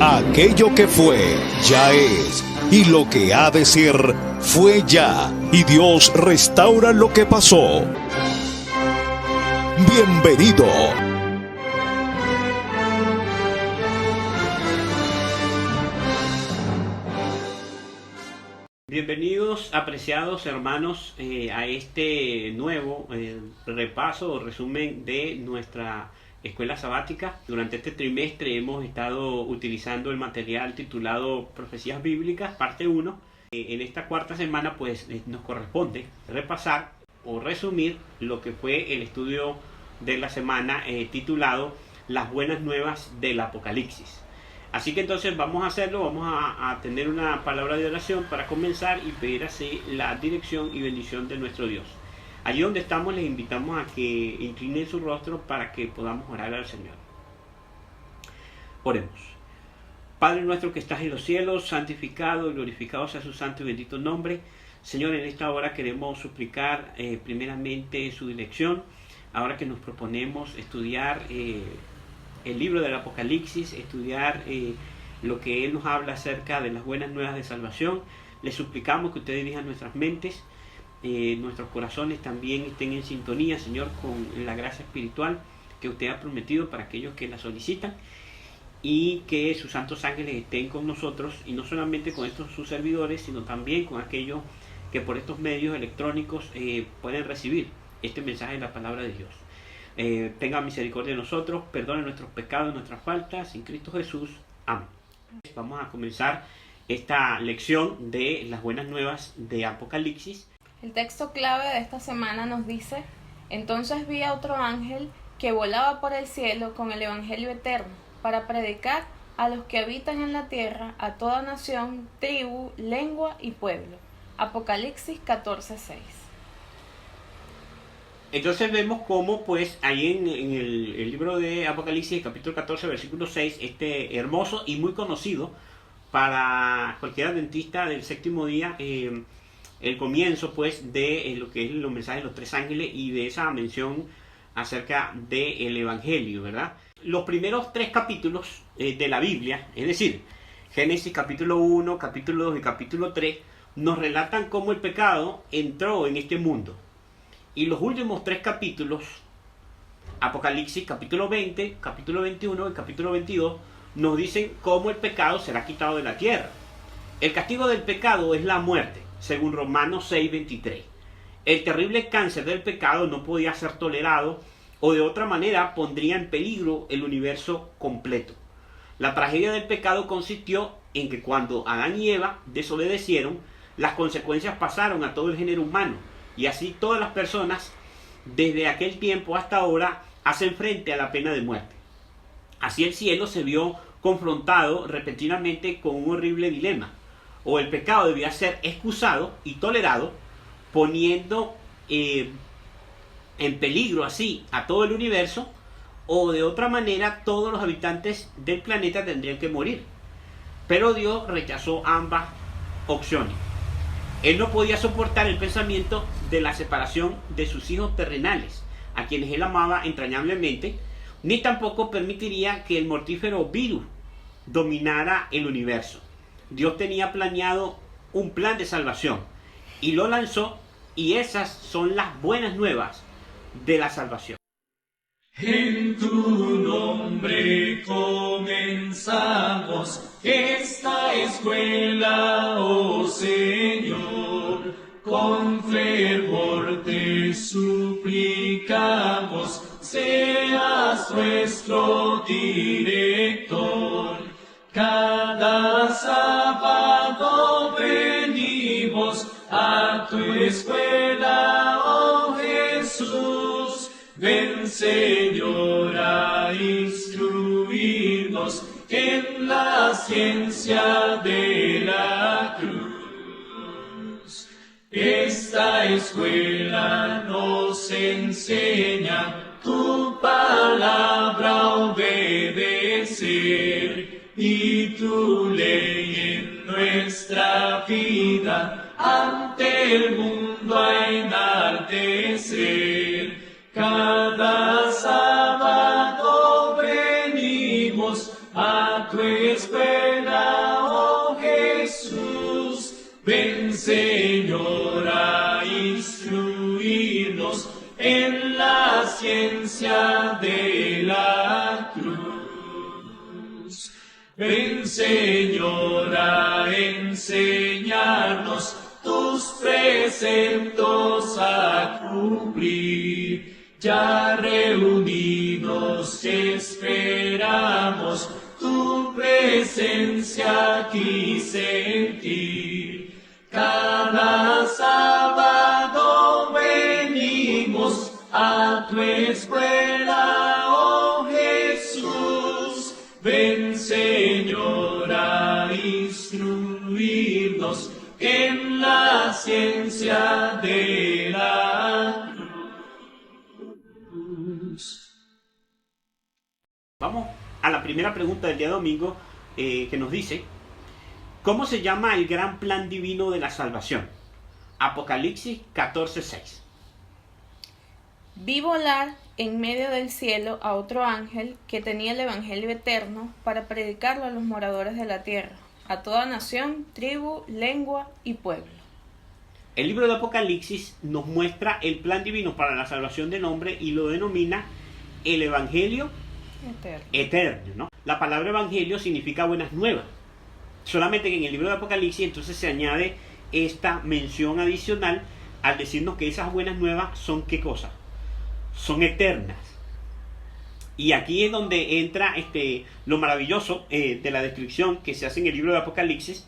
Aquello que fue, ya es, y lo que ha de ser, fue ya, y Dios restaura lo que pasó. Bienvenido. Bienvenidos, apreciados hermanos, a este nuevo repaso o resumen de nuestra escuela sabática. Durante este trimestre hemos estado utilizando el material titulado Profecías Bíblicas, parte 1. En esta cuarta semana pues nos corresponde repasar o resumir lo que fue el estudio de la semana titulado Las buenas nuevas del Apocalipsis. Así que entonces vamos a hacerlo, vamos a tener una palabra de oración para comenzar y pedir así la dirección y bendición de nuestro Dios. Allí donde estamos les invitamos a que inclinen su rostro para que podamos orar al Señor. Oremos. Padre nuestro que estás en los cielos, santificado y glorificado sea su santo y bendito nombre. Señor, en esta hora queremos suplicar primeramente su dirección. Ahora que nos proponemos estudiar el libro del Apocalipsis, estudiar lo que Él nos habla acerca de las buenas nuevas de salvación, le suplicamos que usted dirija nuestras mentes, nuestros corazones también estén en sintonía, Señor, con la gracia espiritual que usted ha prometido para aquellos que la solicitan, y que sus santos ángeles estén con nosotros, y no solamente con estos sus servidores, sino también con aquellos que por estos medios electrónicos pueden recibir este mensaje de la palabra de Dios. Tenga misericordia de nosotros, perdone nuestros pecados, nuestras faltas, en Cristo Jesús. Amén. Vamos a comenzar esta lección de las buenas nuevas de Apocalipsis. El texto clave de esta semana nos dice: entonces vi a otro ángel que volaba por el cielo con el evangelio eterno, para predicar a los que habitan en la tierra, a toda nación, tribu, lengua y pueblo. Apocalipsis 14:6. Entonces vemos cómo pues ahí en el libro de Apocalipsis, capítulo 14, versículo 6, este hermoso y muy conocido para cualquier adventista del séptimo día, el comienzo pues de lo que es los mensajes de los tres ángeles y de esa mención acerca del evangelio, ¿verdad? Los primeros tres capítulos de la Biblia, es decir, Génesis capítulo 1, capítulo 2 y capítulo 3, nos relatan cómo el pecado entró en este mundo. Y los últimos tres capítulos, Apocalipsis capítulo 20, capítulo 21 y capítulo 22, nos dicen cómo el pecado será quitado de la tierra. El castigo del pecado es la muerte, según Romanos 6:23. El terrible cáncer del pecado no podía ser tolerado, o de otra manera pondría en peligro el universo completo. La tragedia del pecado consistió en que cuando Adán y Eva desobedecieron, las consecuencias pasaron a todo el género humano, y así todas las personas desde aquel tiempo hasta ahora hacen frente a la pena de muerte. Así el cielo se vio confrontado repentinamente con un horrible dilema: o el pecado debía ser excusado y tolerado, poniendo en peligro así a todo el universo, o de otra manera todos los habitantes del planeta tendrían que morir. Pero Dios rechazó ambas opciones. Él no podía soportar el pensamiento de la separación de sus hijos terrenales, a quienes él amaba entrañablemente, ni tampoco permitiría que el mortífero virus dominara el universo. Dios tenía planeado un plan de salvación y lo lanzó, y esas son las buenas nuevas de la salvación. En tu nombre comenzamos esta escuela, oh Señor, con fervor te suplicamos, seas nuestro director. Cada sábado venimos a tu escuela, oh Jesús. Ven, Señor, a instruirnos en la ciencia de la cruz. Esta escuela nos enseña tu palabra a obedecer, y tu ley en nuestra vida ante el mundo a enaltecer. Cada sábado venimos a a tu escuela, oh Jesús. Ven, Señor, a instruirnos en la ciencia de la cruz. Ven, Señor, a enseñarnos tus preceptos a cumplir. Ya reunidos esperamos tu presencia aquí sentir. Cada sábado venimos a tu escuela, oh Jesús. Ven, Señor, a instruirnos en la ciencia de la cruz. Vamos a la primera pregunta del día domingo, que nos dice: ¿cómo se llama el gran plan divino de la salvación? Apocalipsis 14:6. Vi volar en medio del cielo a otro ángel que tenía el evangelio eterno para predicarlo a los moradores de la tierra, a toda nación, tribu, lengua y pueblo. El libro de Apocalipsis nos muestra el plan divino para la salvación del hombre y lo denomina el evangelio eterno, ¿no? La palabra evangelio significa buenas nuevas. Solamente que en el libro de Apocalipsis entonces se añade esta mención adicional al decirnos que esas buenas nuevas son ¿qué cosa? Son eternas. Y aquí es donde entra lo maravilloso de la descripción que se hace en el libro de Apocalipsis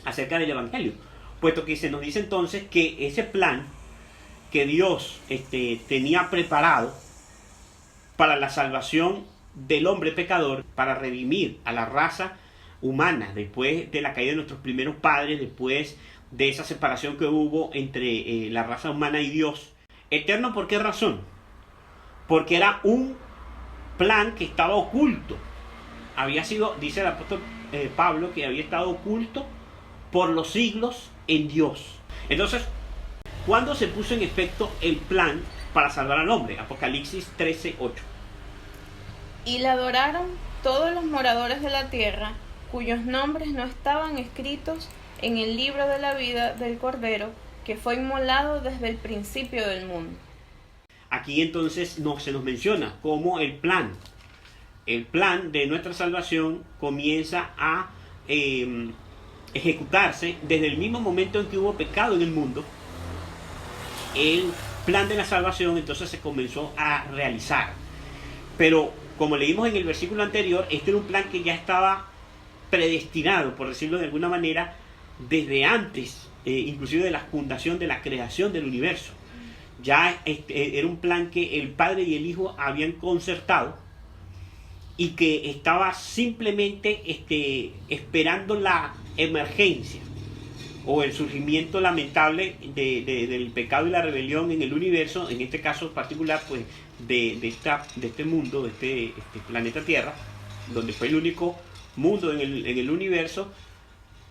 acerca del evangelio, puesto que se nos dice entonces que ese plan que Dios tenía preparado para la salvación del hombre pecador, para redimir a la raza humana después de la caída de nuestros primeros padres, después de esa separación que hubo entre la raza humana y Dios. Eterno, ¿por qué razón? Porque era un plan que estaba oculto. Había sido, dice el apóstol Pablo, que había estado oculto por los siglos en Dios. Entonces, ¿cuándo se puso en efecto el plan para salvar al hombre? Apocalipsis 13:8. Y la adoraron todos los moradores de la tierra, cuyos nombres no estaban escritos en el libro de la vida del Cordero, que fue inmolado desde el principio del mundo. Aquí entonces se nos menciona cómo el plan de nuestra salvación comienza a ejecutarse desde el mismo momento en que hubo pecado en el mundo. El plan de la salvación entonces se comenzó a realizar. Pero como leímos en el versículo anterior, este era un plan que ya estaba predestinado, por decirlo de alguna manera, desde antes, inclusive de la fundación, de la creación del universo. Ya era un plan que el Padre y el Hijo habían concertado y que estaba simplemente esperando la emergencia o el surgimiento lamentable del pecado y la rebelión en el universo, en este caso particular, pues de este mundo, de este planeta Tierra, donde fue el único mundo en el universo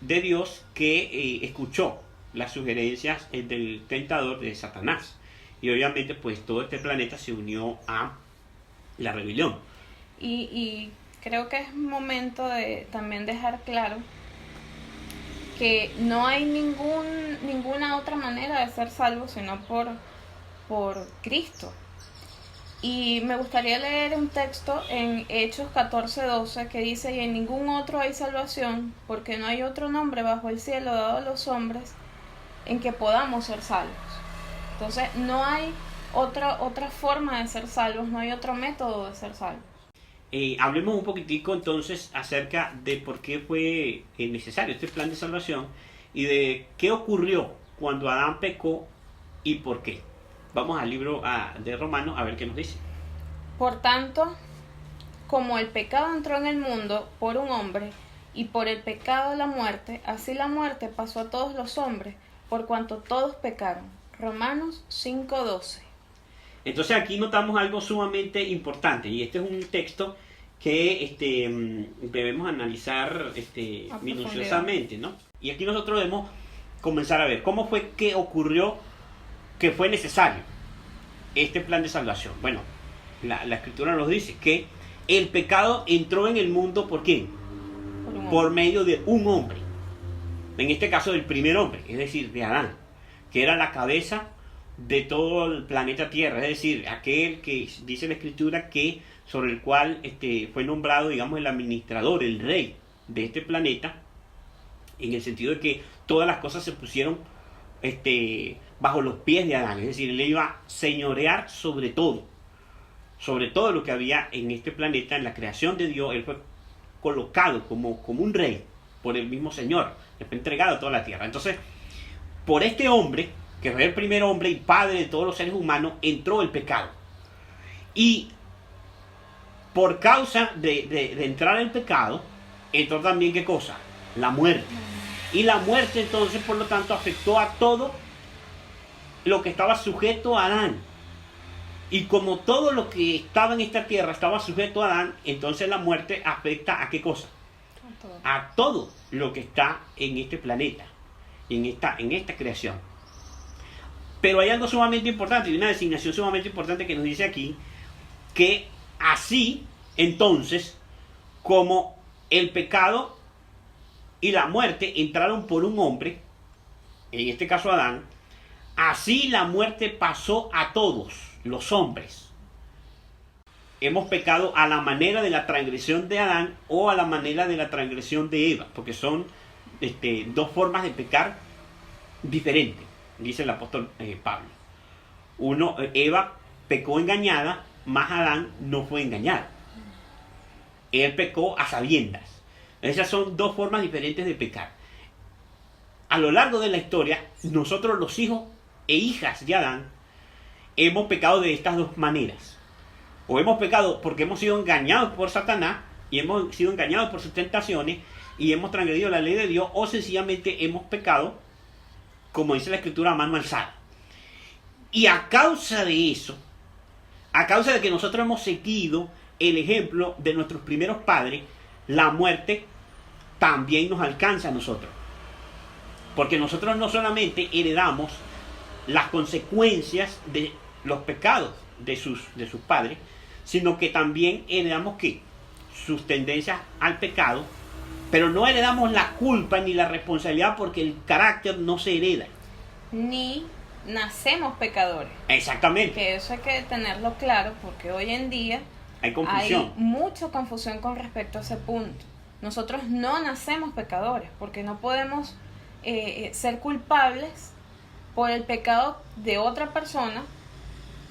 de Dios que escuchó las sugerencias del tentador, de Satanás. Y obviamente pues todo este planeta se unió a la rebelión. Y creo que es momento de también dejar claro que no hay ninguna otra manera de ser salvo sino por Cristo. Y me gustaría leer un texto en Hechos 14:12 que dice: y en ningún otro hay salvación, porque no hay otro nombre bajo el cielo dado a los hombres en que podamos ser salvos. Entonces no hay otra forma de ser salvos, no hay otro método de ser salvos. Hablemos un poquitico entonces acerca de por qué fue necesario este plan de salvación y de qué ocurrió cuando Adán pecó y por qué. Vamos al libro de Romanos a ver qué nos dice. Por tanto, como el pecado entró en el mundo por un hombre, y por el pecado la muerte, así la muerte pasó a todos los hombres, por cuanto todos pecaron. Romanos 5:12. Entonces aquí notamos algo sumamente importante, y este es un texto que debemos analizar minuciosamente, ¿no? Y aquí nosotros debemos comenzar a ver cómo fue que ocurrió, que fue necesario este plan de salvación. Bueno, la escritura nos dice que el pecado entró en el mundo, ¿por qué? Por medio de un hombre. En este caso del primer hombre, es decir, de Adán, que era la cabeza de todo el planeta Tierra, es decir, aquel que dice la Escritura que sobre el cual fue nombrado, digamos, el administrador, el rey de este planeta, en el sentido de que todas las cosas se pusieron bajo los pies de Adán, es decir, él iba a señorear sobre todo lo que había en este planeta, en la creación de Dios. Él fue colocado como un rey por el mismo Señor, le fue entregado a toda la tierra. Entonces, por este hombre, que fue el primer hombre y padre de todos los seres humanos, entró el pecado. Y por causa de entrar el pecado, entró también, ¿qué cosa? La muerte. Y la muerte, entonces, por lo tanto, afectó a todo lo que estaba sujeto a Adán. Y como todo lo que estaba en esta tierra estaba sujeto a Adán, entonces la muerte afecta ¿a qué cosa? A todo lo que está en este planeta, en esta creación. Pero hay algo sumamente importante, y una designación sumamente importante que nos dice aquí, que así, entonces, como el pecado y la muerte entraron por un hombre, en este caso Adán, así la muerte pasó a todos los hombres. Hemos pecado a la manera de la transgresión de Adán o a la manera de la transgresión de Eva, porque son dos formas de pecar diferentes, dice el apóstol Pablo. Eva pecó engañada, más Adán no fue engañado. Él pecó a sabiendas. Esas son dos formas diferentes de pecar. A lo largo de la historia, nosotros los hijos e hijas de Adán hemos pecado de estas dos maneras. O hemos pecado porque hemos sido engañados por Satanás y hemos sido engañados por sus tentaciones y hemos transgredido la ley de Dios, o sencillamente hemos pecado, como dice la Escritura, a mano alzada. Y a causa de eso, a causa de que nosotros hemos seguido el ejemplo de nuestros primeros padres, la muerte también nos alcanza a nosotros. Porque nosotros no solamente heredamos las consecuencias de los pecados de sus padres, sino que también heredamos ¿qué? Sus tendencias al pecado, pero no heredamos la culpa ni la responsabilidad, porque el carácter no se hereda. Ni nacemos pecadores. Exactamente. Que eso hay que tenerlo claro, porque hoy en día hay confusión. Hay mucha confusión con respecto a ese punto. Nosotros no nacemos pecadores, porque no podemos ser culpables por el pecado de otra persona,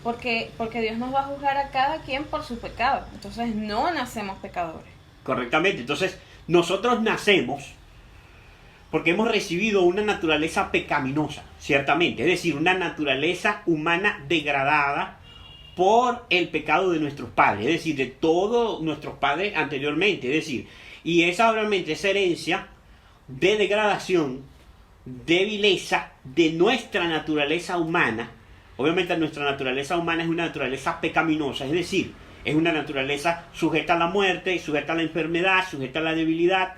porque Dios nos va a juzgar a cada quien por su pecado. Entonces no nacemos pecadores. Correctamente. Entonces nosotros nacemos porque hemos recibido una naturaleza pecaminosa, ciertamente, es decir, una naturaleza humana degradada por el pecado de nuestros padres, es decir, de todos nuestros padres anteriormente, es decir, y esa obviamente esa herencia de degradación, de vileza de nuestra naturaleza humana. Obviamente nuestra naturaleza humana es una naturaleza pecaminosa, es decir, es una naturaleza sujeta a la muerte, sujeta a la enfermedad, sujeta a la debilidad,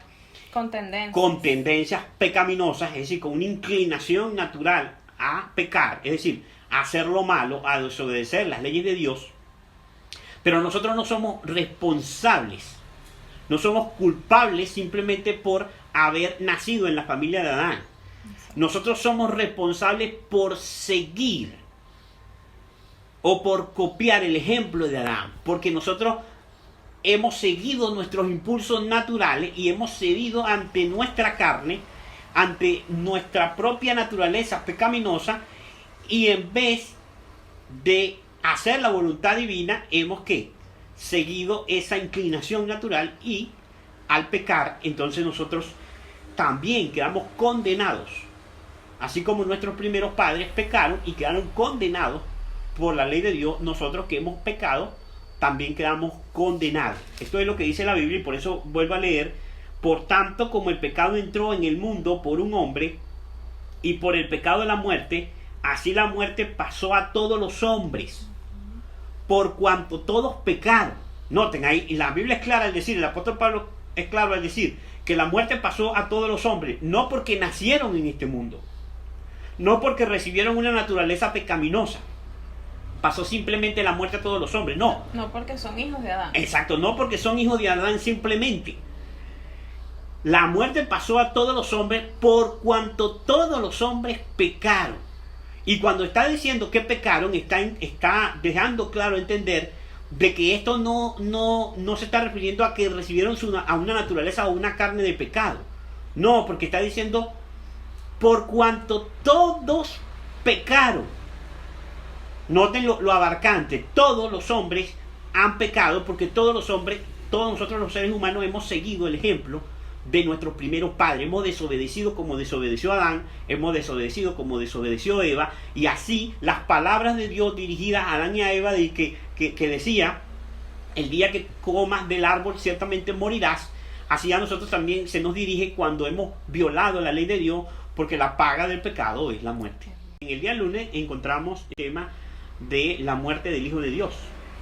con tendencias pecaminosas, es decir, con una inclinación natural a pecar, es decir, a hacer lo malo, a desobedecer las leyes de Dios. Pero nosotros no somos responsables, no somos culpables simplemente por haber nacido en la familia de Adán. Nosotros somos responsables por seguir o por copiar el ejemplo de Adán, porque nosotros hemos seguido nuestros impulsos naturales y hemos cedido ante nuestra carne, ante nuestra propia naturaleza pecaminosa, y en vez de hacer la voluntad divina, hemos seguido esa inclinación natural, y al pecar, entonces nosotros también quedamos condenados. Así como nuestros primeros padres pecaron y quedaron condenados por la ley de Dios, nosotros que hemos pecado también quedamos condenados. Esto es lo que dice la Biblia, y por eso vuelvo a leer: por tanto, como el pecado entró en el mundo por un hombre, y por el pecado de la muerte, así la muerte pasó a todos los hombres, por cuanto todos pecaron. Noten ahí, y la Biblia es clara al decir, el apóstol Pablo es claro al decir que la muerte pasó a todos los hombres, no porque nacieron en este mundo, no porque recibieron una naturaleza pecaminosa, pasó simplemente la muerte a todos los hombres. No. No porque son hijos de Adán. Exacto, no porque son hijos de Adán simplemente. La muerte pasó a todos los hombres por cuanto todos los hombres pecaron. Y cuando está diciendo que pecaron, está dejando claro entender de que esto no se está refiriendo a que recibieron a una naturaleza o una carne de pecado. No, porque está diciendo por cuanto todos pecaron. Noten lo abarcante. Todos los hombres han pecado porque todos nosotros los seres humanos hemos seguido el ejemplo de nuestros primeros padres. Hemos desobedecido como desobedeció Adán, hemos desobedecido como desobedeció Eva, y así las palabras de Dios dirigidas a Adán y a Eva de que decía: el día que comas del árbol ciertamente morirás. Así a nosotros también se nos dirige cuando hemos violado la ley de Dios, porque la paga del pecado es la muerte. En el día lunes encontramos el tema de la muerte del Hijo de Dios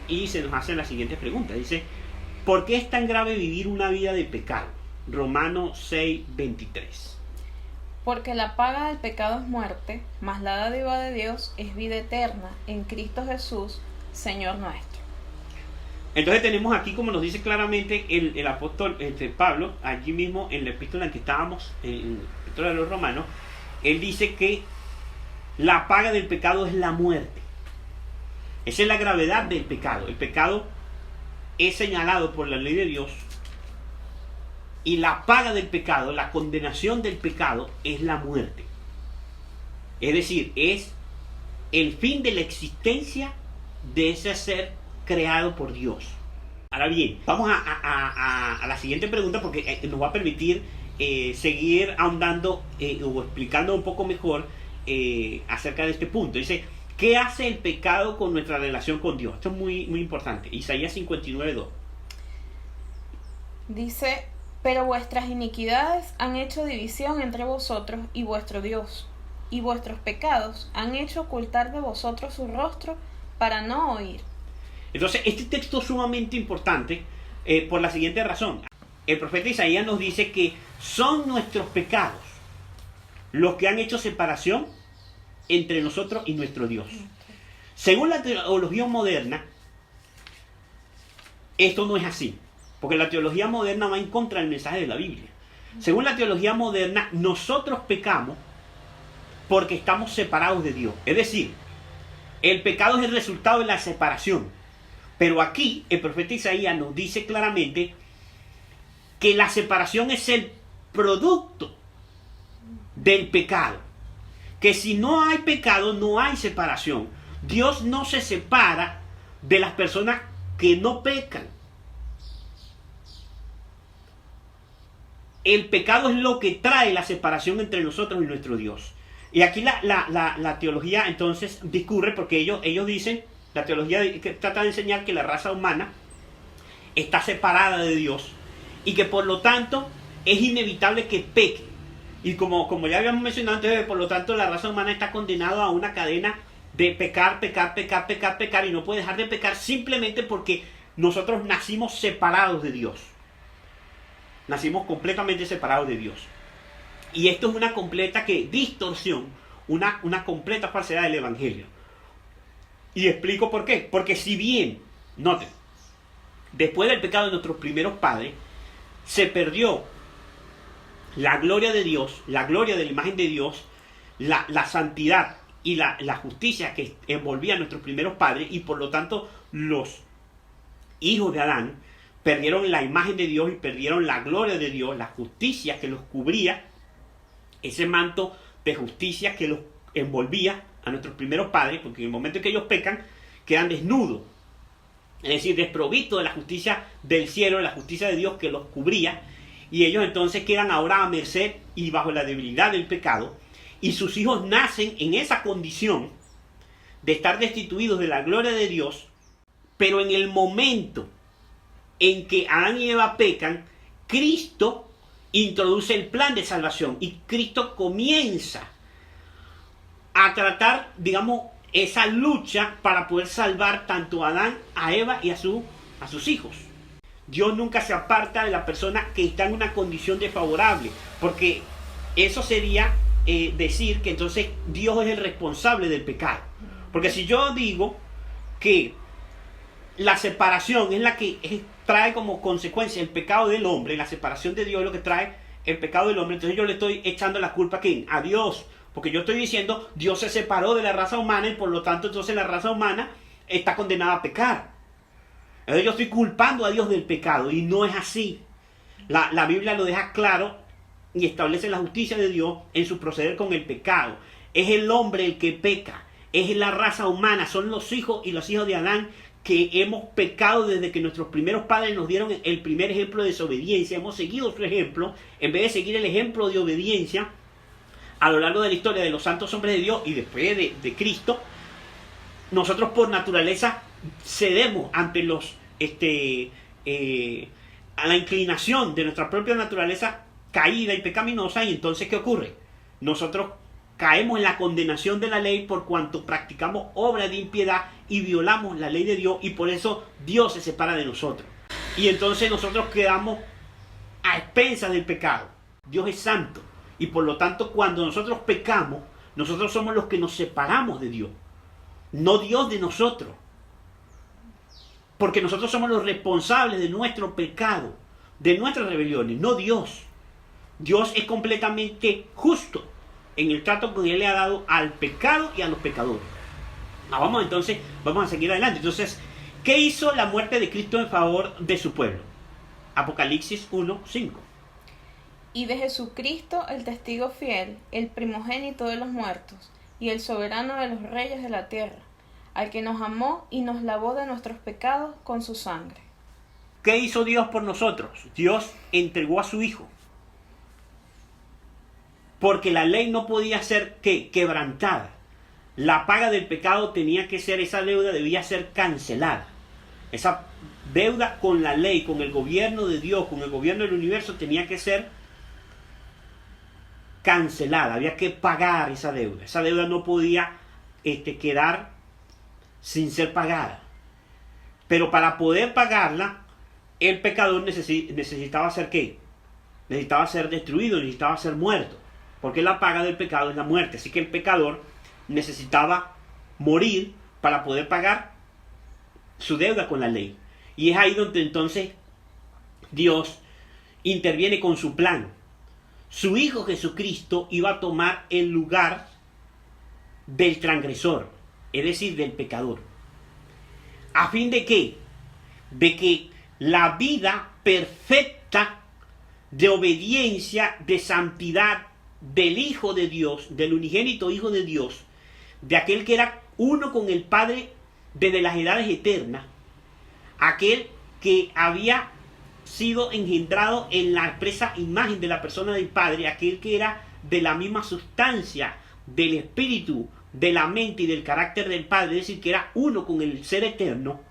y se nos hacen las siguientes preguntas. Dice: ¿por qué es tan grave vivir una vida de pecado? Romanos 6:23. Porque la paga del pecado es muerte, mas la dádiva de Dios es vida eterna en Cristo Jesús, Señor nuestro. Entonces tenemos aquí, como nos dice claramente el apóstol Pablo, allí mismo en la epístola en que estábamos, en la epístola de los Romanos, él dice que la paga del pecado es la muerte. Esa es la gravedad del pecado. El pecado es señalado por la ley de Dios, y la paga del pecado, la condenación del pecado, es la muerte. Es decir, es el fin de la existencia de ese ser creado por Dios. Ahora bien, vamos a la siguiente pregunta, porque nos va a permitir seguir ahondando o explicando un poco mejor acerca de este punto. Dice: ¿qué hace el pecado con nuestra relación con Dios? Esto es muy, muy importante. Isaías 59:2. Dice: pero vuestras iniquidades han hecho división entre vosotros y vuestro Dios, y vuestros pecados han hecho ocultar de vosotros su rostro para no oír. Entonces, este texto es sumamente importante por la siguiente razón. El profeta Isaías nos dice que son nuestros pecados los que han hecho separación entre nosotros y nuestro Dios. Según la teología moderna, esto no es así, porque la teología moderna va en contra del mensaje de la Biblia. Según la teología moderna, nosotros pecamos porque estamos separados de Dios. Es decir, el pecado es el resultado de la separación. Pero aquí el profeta Isaías nos dice claramente que la separación es el producto del pecado. Que si no hay pecado, no hay separación. Dios no se separa de las personas que no pecan. El pecado es lo que trae la separación entre nosotros y nuestro Dios. Y aquí la teología entonces discurre, porque ellos dicen, la teología que trata de enseñar que la raza humana está separada de Dios y que por lo tanto es inevitable que peque. Y como ya habíamos mencionado antes, por lo tanto la raza humana está condenada a una cadena de pecar y no puede dejar de pecar simplemente porque nosotros nacimos separados de Dios. Nacimos completamente separados de Dios. Y esto es una completa distorsión, una completa falsedad del Evangelio. Y explico por qué. Porque si bien, noten, después del pecado de nuestros primeros padres, se perdió la gloria de Dios, la gloria de la imagen de Dios, la santidad y la justicia que envolvía a nuestros primeros padres, y por lo tanto los hijos de Adán perdieron la imagen de Dios y perdieron la gloria de Dios, la justicia que los cubría, ese manto de justicia que los envolvía a nuestros primeros padres, porque en el momento en que ellos pecan, quedan desnudos, es decir, desprovistos de la justicia del cielo, la justicia de Dios que los cubría, y ellos entonces quedan ahora a merced y bajo la debilidad del pecado, y sus hijos nacen en esa condición de estar destituidos de la gloria de Dios. Pero en el momento en que Adán y Eva pecan, Cristo introduce el plan de salvación y Cristo comienza a tratar, digamos, esa lucha para poder salvar tanto a Adán, a Eva y a sus hijos. Dios nunca se aparta de la persona que está en una condición desfavorable, porque eso sería decir que entonces Dios es el responsable del pecado. Porque si yo digo que la separación es la que trae como consecuencia el pecado del hombre, la separación de Dios es lo que trae el pecado del hombre, entonces yo le estoy echando la culpa ¿a quién? A Dios, porque yo estoy diciendo Dios se separó de la raza humana y por lo tanto entonces la raza humana está condenada a pecar. Entonces yo estoy culpando a Dios del pecado y no es así. La Biblia lo deja claro y establece la justicia de Dios en su proceder con el pecado. Es el hombre el que peca, es la raza humana, son los hijos y los hijos de Adán que hemos pecado desde que nuestros primeros padres nos dieron el primer ejemplo de desobediencia. Hemos seguido su ejemplo en vez de seguir el ejemplo de obediencia a lo largo de la historia de los santos hombres de Dios y después de Cristo. Nosotros por naturaleza cedemos ante a la inclinación de nuestra propia naturaleza caída y pecaminosa, y entonces ¿qué ocurre? Nosotros caemos en la condenación de la ley por cuanto practicamos obras de impiedad y violamos la ley de Dios, y por eso Dios se separa de nosotros. Y entonces nosotros quedamos a expensas del pecado. Dios es santo y por lo tanto cuando nosotros pecamos, nosotros somos los que nos separamos de Dios, no Dios de nosotros. Porque nosotros somos los responsables de nuestro pecado, de nuestras rebeliones, no Dios. Dios es completamente justo en el trato que Él le ha dado al pecado y a los pecadores. Vamos a seguir adelante. Entonces, ¿qué hizo la muerte de Cristo en favor de su pueblo? Apocalipsis 1:5. Y de Jesucristo, el testigo fiel, el primogénito de los muertos, y el soberano de los reyes de la tierra, al que nos amó y nos lavó de nuestros pecados con su sangre. ¿Qué hizo Dios por nosotros? Dios entregó a su Hijo. Porque la ley no podía ser quebrantada. La paga del pecado tenía que ser, esa deuda debía ser cancelada. Esa deuda con la ley, con el gobierno de Dios, con el gobierno del universo, tenía que ser cancelada. Había que pagar esa deuda. Esa deuda no podía quedar sin ser pagada. Pero para poder pagarla, el pecador necesitaba ser ¿qué? Necesitaba ser destruido, necesitaba ser muerto. Porque la paga del pecado es la muerte. Así que el pecador necesitaba morir para poder pagar su deuda con la ley. Y es ahí donde entonces Dios interviene con su plan. Su Hijo Jesucristo iba a tomar el lugar del transgresor, es decir, del pecador. ¿A fin de qué? De que la vida perfecta de obediencia, de santidad del Hijo de Dios, del unigénito Hijo de Dios, de aquel que era uno con el Padre desde las edades eternas, aquel que había sido engendrado en la expresa imagen de la persona del Padre, aquel que era de la misma sustancia del espíritu, de la mente y del carácter del Padre, es decir, que era uno con el Ser eterno,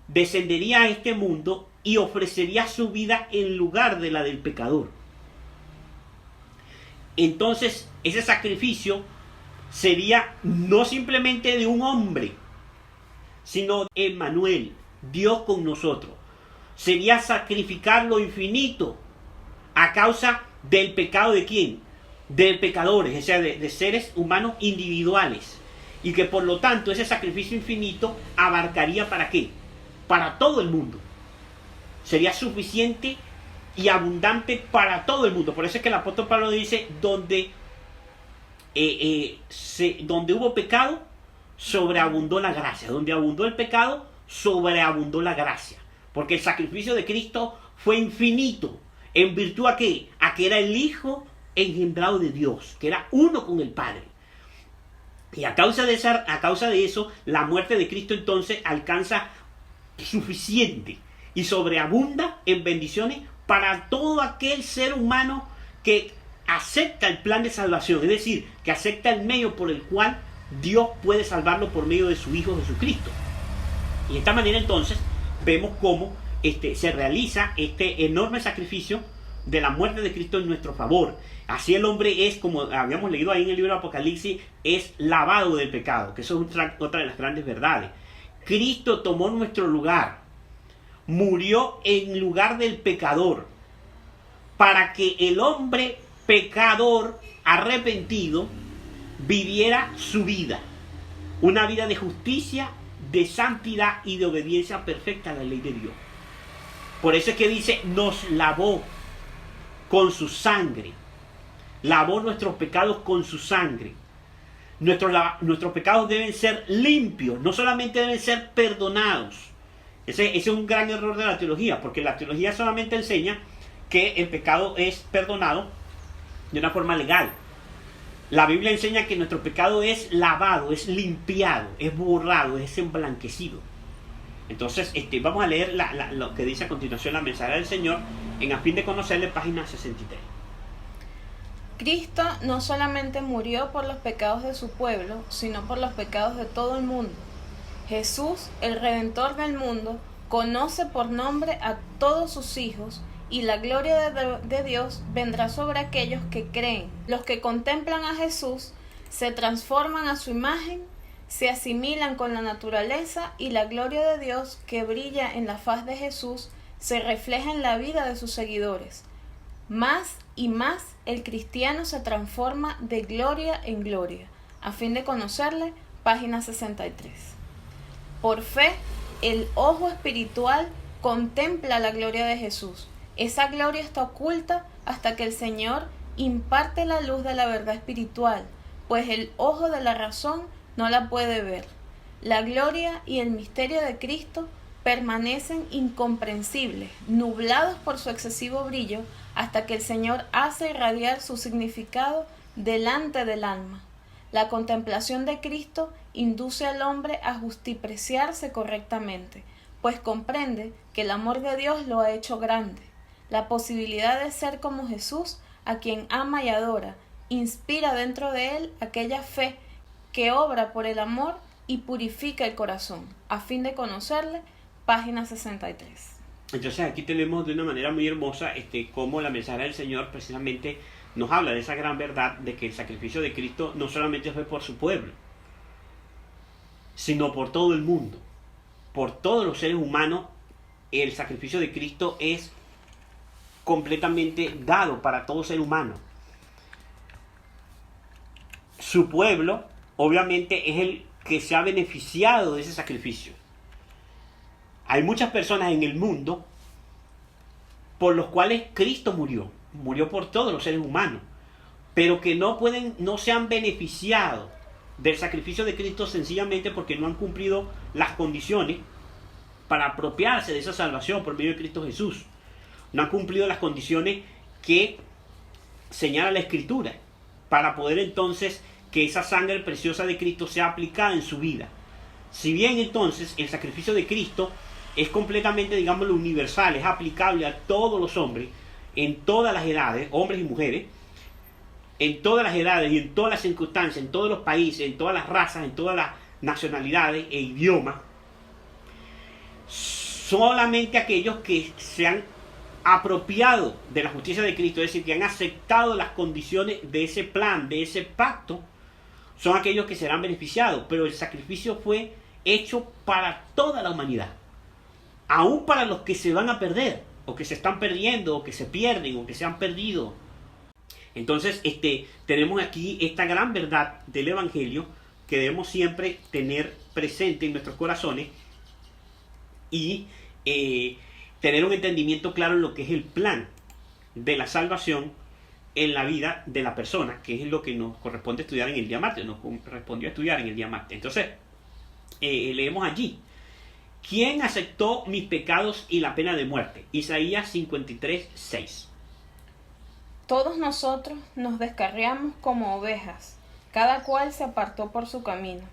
descendería a este mundo y ofrecería su vida en lugar de la del pecador. Entonces, ese sacrificio sería no simplemente de un hombre, sino Emmanuel, Dios con nosotros. Sería sacrificar lo infinito a causa del pecado de ¿quién? De pecadores, o sea, de seres humanos individuales. Y que por lo tanto ese sacrificio infinito abarcaría ¿para qué? Para todo el mundo. Sería suficiente y abundante para todo el mundo. Por eso es que el apóstol Pablo dice, donde hubo pecado, sobreabundó la gracia. Donde abundó el pecado, sobreabundó la gracia. Porque el sacrificio de Cristo fue infinito. ¿En virtud a qué? A que era el Hijo engendrado de Dios, que era uno con el Padre. Y a causa de eso, la muerte de Cristo entonces alcanza suficiente y sobreabunda en bendiciones para todo aquel ser humano que acepta el plan de salvación, es decir, que acepta el medio por el cual Dios puede salvarlo por medio de su Hijo Jesucristo. Y de esta manera entonces vemos cómo se realiza este enorme sacrificio de la muerte de Cristo en nuestro favor. Así el hombre es, como habíamos leído ahí en el libro de Apocalipsis, es lavado del pecado, que eso es otra de las grandes verdades. Cristo tomó nuestro lugar, murió en lugar del pecador, para que el hombre pecador arrepentido viviera su vida, una vida de justicia, de santidad y de obediencia perfecta a la ley de Dios. Por eso es que dice, nos lavó con su sangre. Lavó nuestros pecados con su sangre. Nuestros pecados deben ser limpios, no solamente deben ser perdonados. Ese es un gran error de la teología, porque la teología solamente enseña que el pecado es perdonado de una forma legal. La Biblia enseña que nuestro pecado es lavado, es limpiado, es borrado, es emblanquecido. Entonces, vamos a leer lo que dice a continuación la mensaje del Señor en A fin de conocerle, página 63. Cristo no solamente murió por los pecados de su pueblo, sino por los pecados de todo el mundo. Jesús, el Redentor del mundo, conoce por nombre a todos sus hijos, y la gloria de Dios vendrá sobre aquellos que creen. Los que contemplan a Jesús se transforman a su imagen, se asimilan con la naturaleza, y la gloria de Dios que brilla en la faz de Jesús se refleja en la vida de sus seguidores. Más y más el cristiano se transforma de gloria en gloria. A fin de conocerle, página 63. Por fe, el ojo espiritual contempla la gloria de Jesús. Esa gloria está oculta hasta que el Señor imparte la luz de la verdad espiritual, pues el ojo de la razón no la puede ver. La gloria y el misterio de Cristo permanecen incomprensibles, nublados por su excesivo brillo, hasta que el Señor hace irradiar su significado delante del alma. La contemplación de Cristo induce al hombre a justipreciarse correctamente, pues comprende que el amor de Dios lo ha hecho grande. La posibilidad de ser como Jesús, a quien ama y adora, inspira dentro de él aquella fe que obra por el amor y purifica el corazón. A fin de conocerle, página 63. Entonces aquí tenemos de una manera muy hermosa cómo la mensaje del Señor precisamente nos habla de esa gran verdad de que el sacrificio de Cristo no solamente fue por su pueblo, sino por todo el mundo, por todos los seres humanos. El sacrificio de Cristo es completamente dado para todo ser humano. Su pueblo obviamente es el que se ha beneficiado de ese sacrificio. Hay muchas personas en el mundo por los cuales Cristo murió por todos los seres humanos, pero que no se han beneficiado del sacrificio de Cristo sencillamente porque no han cumplido las condiciones para apropiarse de esa salvación por medio de Cristo Jesús. No han cumplido las condiciones que señala la Escritura para poder entonces que esa sangre preciosa de Cristo sea aplicada en su vida. Si bien entonces el sacrificio de Cristo es completamente, digámoslo, universal, es aplicable a todos los hombres, en todas las edades, hombres y mujeres, en todas las edades y en todas las circunstancias, en todos los países, en todas las razas, en todas las nacionalidades e idiomas, solamente aquellos que se han apropiado de la justicia de Cristo, es decir, que han aceptado las condiciones de ese plan, de ese pacto, son aquellos que serán beneficiados. Pero el sacrificio fue hecho para toda la humanidad, aún para los que se van a perder, o que se están perdiendo, o que se pierden, o que se han perdido. Entonces, tenemos aquí esta gran verdad del Evangelio que debemos siempre tener presente en nuestros corazones y tener un entendimiento claro en lo que es el plan de la salvación en la vida de la persona, que es lo que nos corresponde estudiar en el día martes, nos correspondió estudiar en el día martes. Entonces, leemos allí: ¿quién aceptó mis pecados y la pena de muerte? Isaías 53, 6. Todos nosotros nos descarriamos como ovejas, cada cual se apartó por su camino,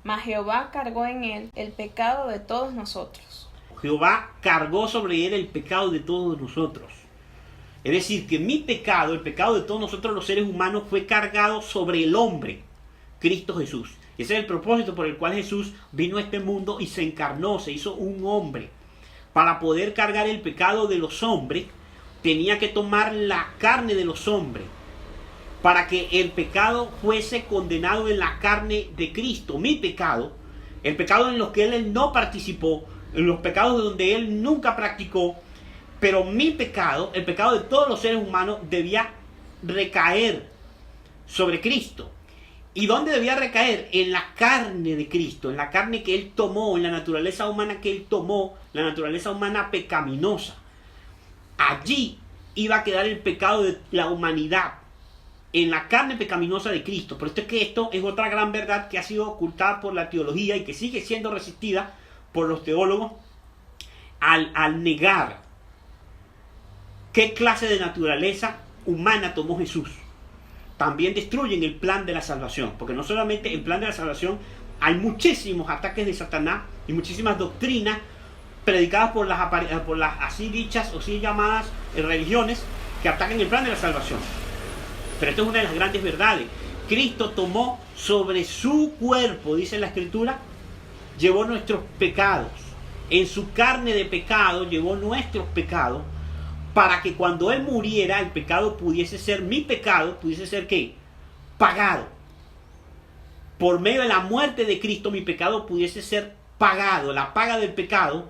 mas Jehová cargó en él el pecado de todos nosotros. Jehová cargó sobre él el pecado de todos nosotros. Es decir, que mi pecado, el pecado de todos nosotros los seres humanos, fue cargado sobre el hombre, Cristo Jesús. Ese es el propósito por el cual Jesús vino a este mundo y se encarnó, se hizo un hombre. Para poder cargar el pecado de los hombres, tenía que tomar la carne de los hombres, para que el pecado fuese condenado en la carne de Cristo. Mi pecado, el pecado en los que él no participó, en los pecados donde él nunca practicó, pero mi pecado, el pecado de todos los seres humanos, debía recaer sobre Cristo. ¿Y dónde debía recaer? En la carne de Cristo, en la carne que Él tomó, en la naturaleza humana que Él tomó, la naturaleza humana pecaminosa. Allí iba a quedar el pecado de la humanidad, en la carne pecaminosa de Cristo. Por esto es que esto es otra gran verdad que ha sido ocultada por la teología y que sigue siendo resistida por los teólogos al negar qué clase de naturaleza humana tomó Jesús. También destruyen el plan de la salvación, porque no solamente el plan de la salvación, hay muchísimos ataques de Satanás y muchísimas doctrinas predicadas por las así dichas o así llamadas religiones que atacan el plan de la salvación. Pero esto es una de las grandes verdades. Cristo tomó sobre su cuerpo, dice la Escritura, llevó nuestros pecados. En su carne de pecado llevó nuestros pecados, para que cuando Él muriera, el pecado pudiese ser, mi pecado, pudiese ser ¿qué? Pagado. Por medio de la muerte de Cristo, mi pecado pudiese ser pagado. La paga del pecado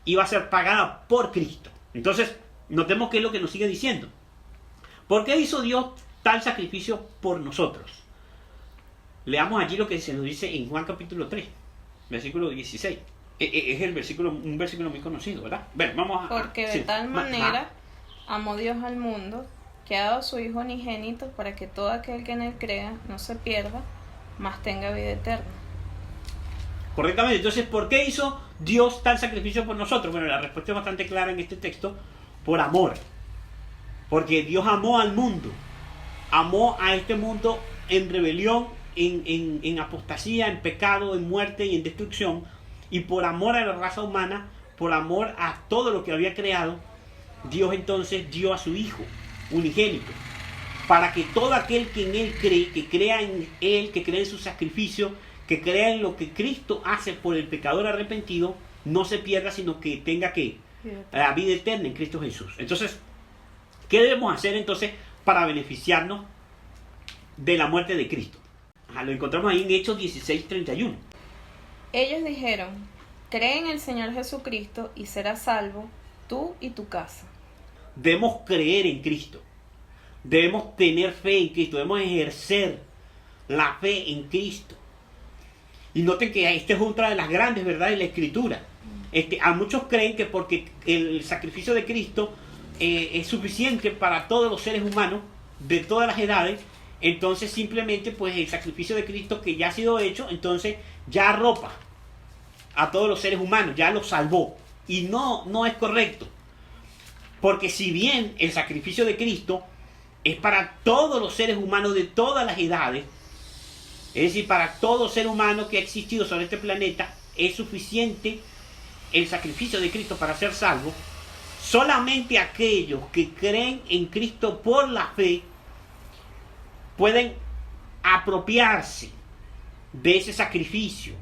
iba a ser pagada por Cristo. Entonces, notemos qué es lo que nos sigue diciendo. ¿Por qué hizo Dios tal sacrificio por nosotros? Leamos allí lo que se nos dice en Juan capítulo 3, versículo 16. Es un versículo muy conocido, ¿verdad? Bueno, vamos a... Porque de tal manera amó Dios al mundo, que ha dado a su Hijo unigénito, para que todo aquel que en Él crea no se pierda, mas tenga vida eterna. Correctamente. Entonces, ¿por qué hizo Dios tal sacrificio por nosotros? Bueno, la respuesta es bastante clara en este texto: por amor. Porque Dios amó al mundo, amó a este mundo en rebelión, en apostasía, en pecado, en muerte y en destrucción. Y por amor a la raza humana, por amor a todo lo que había creado, Dios entonces dio a su Hijo unigénito, para que todo aquel que en Él cree, que crea en Él, que crea en su sacrificio, que crea en lo que Cristo hace por el pecador arrepentido, no se pierda, sino que tenga que la vida eterna en Cristo Jesús. Entonces, ¿qué debemos hacer entonces para beneficiarnos de la muerte de Cristo? Lo encontramos ahí en Hechos 16:31. Ellos dijeron: cree en el Señor Jesucristo y serás salvo, tú y tu casa. Debemos creer en Cristo. Debemos tener fe en Cristo. Debemos ejercer la fe en Cristo. Y noten que esta es otra de las grandes verdades de la Escritura. A muchos creen que porque el sacrificio de Cristo es suficiente para todos los seres humanos de todas las edades, entonces simplemente pues el sacrificio de Cristo que ya ha sido hecho, entonces ya arropa a todos los seres humanos, ya los salvó. Y no es correcto. Porque si bien el sacrificio de Cristo es para todos los seres humanos de todas las edades, es decir, para todo ser humano que ha existido sobre este planeta, es suficiente el sacrificio de Cristo para ser salvo. Solamente aquellos que creen en Cristo por la fe pueden apropiarse de ese sacrificio.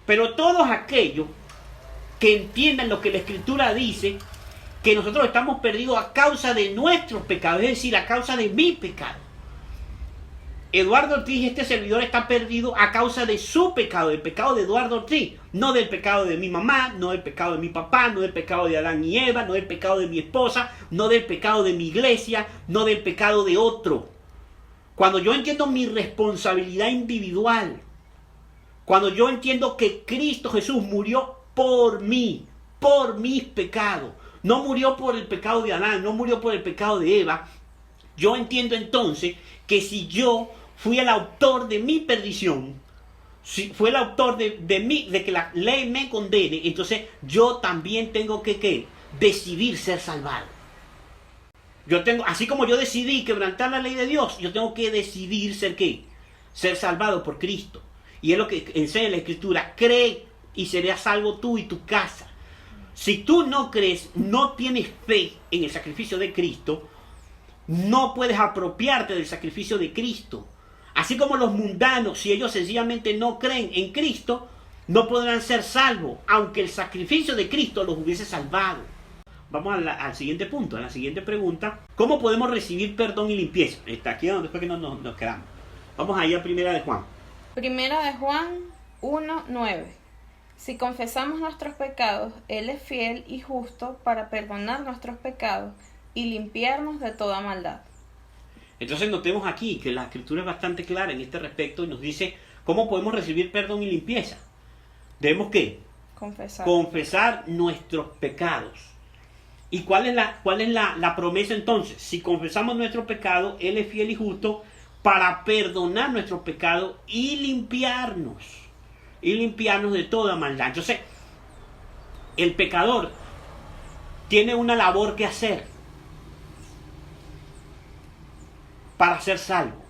Pero todos aquellos que entiendan lo que la Escritura dice, que nosotros estamos perdidos a causa de nuestros pecados, es decir, a causa de mi pecado. Eduardo Ortiz, este servidor, está perdido a causa de su pecado, del pecado de Eduardo Ortiz, no del pecado de mi mamá, no del pecado de mi papá, no del pecado de Adán y Eva, no del pecado de mi esposa, no del pecado de mi iglesia, no del pecado de otro. Cuando yo entiendo mi responsabilidad individual, cuando yo entiendo que Cristo Jesús murió por mí, por mis pecados, no murió por el pecado de Adán, no murió por el pecado de Eva, yo entiendo entonces que si yo fui el autor de mi perdición, si fue el autor de que la ley me condene, entonces yo también tengo que decidir ser salvado. Así como yo decidí quebrantar la ley de Dios, yo tengo que decidir ser salvado por Cristo. Y es lo que enseña la Escritura: cree y serás salvo tú y tu casa. Si tú no crees, no tienes fe en el sacrificio de Cristo, no puedes apropiarte del sacrificio de Cristo. Así como los mundanos, si ellos sencillamente no creen en Cristo, no podrán ser salvos, aunque el sacrificio de Cristo los hubiese salvado. Vamos al siguiente punto, a la siguiente pregunta. ¿Cómo podemos recibir perdón y limpieza? Está aquí donde después que nos quedamos. Vamos ahí a Primera de Juan. Primera de Juan 1:9. Si confesamos nuestros pecados, Él es fiel y justo para perdonar nuestros pecados y limpiarnos de toda maldad. Entonces notemos aquí que la escritura es bastante clara en este respecto y nos dice cómo podemos recibir perdón y limpieza. Debemos ¿qué? Confesar nuestros pecados. ¿Y cuál es la promesa entonces? Si confesamos nuestro pecado, Él es fiel y justo para perdonar nuestros pecados y limpiarnos de toda maldad. Entonces, el pecador tiene una labor que hacer para ser salvo.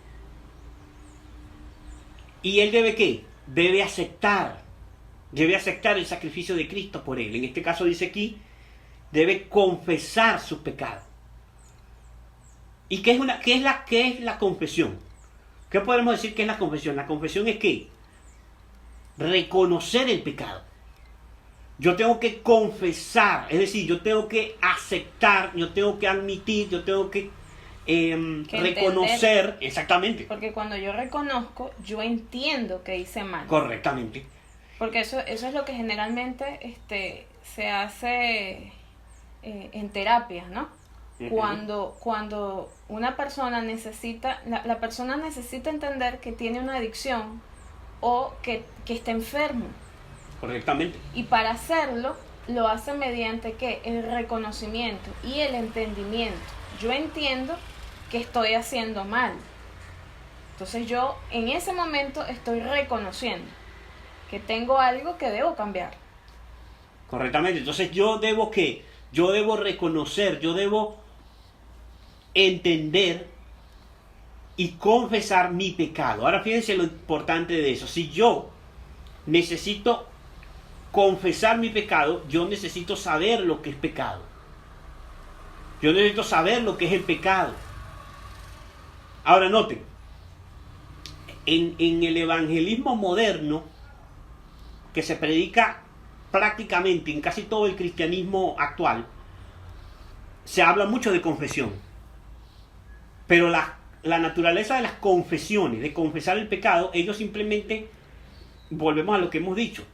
¿Y él debe qué? Debe aceptar el sacrificio de Cristo por él. En este caso dice aquí, debe confesar sus pecados. ¿Y qué es la confesión? ¿Qué podemos decir que es la confesión? La confesión es ¿qué? Reconocer el pecado. Yo tengo que confesar, es decir, yo tengo que aceptar, yo tengo que admitir, yo tengo que reconocer, entender. Exactamente. Porque cuando yo reconozco, yo entiendo que hice mal. Correctamente. Porque eso es lo que generalmente se hace en terapia, ¿no? Uh-huh. Cuando una persona necesita, la persona necesita entender que tiene una adicción o que está enfermo. Correctamente. Y para hacerlo, lo hace mediante ¿qué? El reconocimiento y el entendimiento. Yo entiendo que estoy haciendo mal. Entonces yo en ese momento estoy reconociendo que tengo algo que debo cambiar. Correctamente. Entonces yo debo reconocer, yo debo entender y confesar mi pecado. Ahora fíjense lo importante de eso. Si yo necesito confesar mi pecado, yo necesito saber lo que es pecado. Yo necesito saber lo que es el pecado. Ahora noten, en el evangelismo moderno, que se predica prácticamente en casi todo el cristianismo actual, se habla mucho de confesión. Pero la naturaleza de las confesiones, de confesar el pecado, ellos simplemente, volvemos a lo que hemos dicho,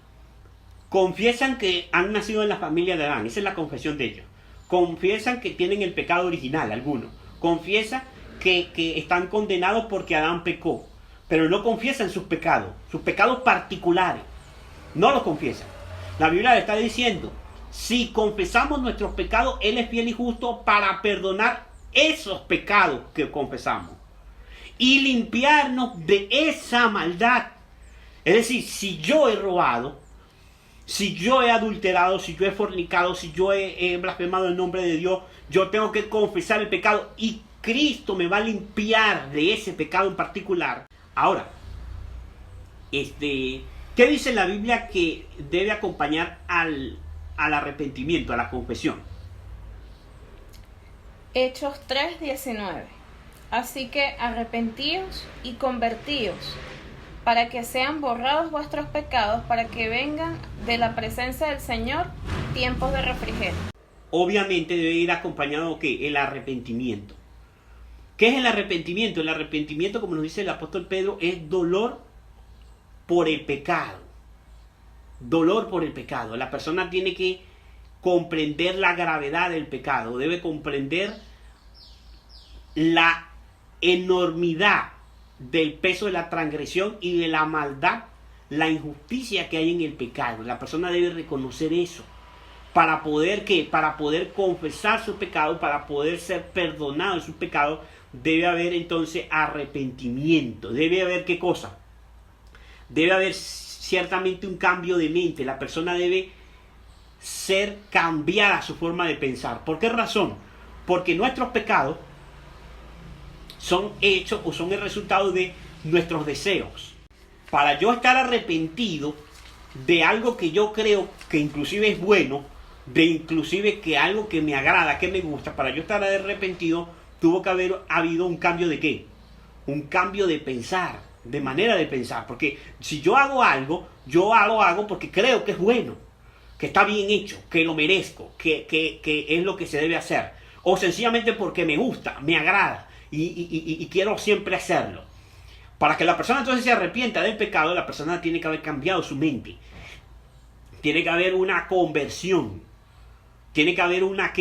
confiesan que han nacido en la familia de Adán. Esa es la confesión de ellos. Confiesan que tienen el pecado original, algunos. Confiesan que están condenados porque Adán pecó. Pero no confiesan sus pecados particulares. No los confiesan. La Biblia le está diciendo, si confesamos nuestros pecados, Él es fiel y justo para perdonar esos pecados que confesamos y limpiarnos de esa maldad. Es decir, si yo he robado, si yo he adulterado, si yo he fornicado, si yo he blasfemado el nombre de Dios, yo tengo que confesar el pecado y Cristo me va a limpiar de ese pecado en particular. Ahora, ¿qué dice la Biblia que debe acompañar al arrepentimiento, a la confesión? Hechos 3:19. Así que arrepentíos y convertíos, para que sean borrados vuestros pecados, para que vengan de la presencia del Señor tiempos de refrigerio. Obviamente debe ir acompañado ¿qué? El arrepentimiento. ¿Qué es el arrepentimiento? El arrepentimiento, como nos dice el apóstol Pedro, es dolor por el pecado. Dolor por el pecado. La persona tiene que comprender la gravedad del pecado, debe comprender la enormidad del peso de la transgresión y de la maldad, la injusticia que hay en el pecado. La persona debe reconocer eso para poder ¿qué? Para poder confesar su pecado, para poder ser perdonado de sus pecados, debe haber entonces arrepentimiento. Debe haber ¿qué cosa? Debe haber ciertamente un cambio de mente. La persona debe ser cambiada su forma de pensar. ¿Por qué razón? Porque nuestros pecados son hechos o son el resultado de nuestros deseos. Para yo estar arrepentido de algo que yo creo que inclusive es bueno, de inclusive que algo que me agrada, que me gusta, para yo estar arrepentido, tuvo que haber habido un cambio de ¿qué? Un cambio de pensar, de manera de pensar. Porque si yo hago algo, yo lo hago porque creo que es bueno, que está bien hecho, que lo merezco, que es lo que se debe hacer. O sencillamente porque me gusta, me agrada y quiero siempre hacerlo. Para que la persona entonces se arrepienta del pecado, la persona tiene que haber cambiado su mente. Tiene que haber una conversión. Tiene que haber una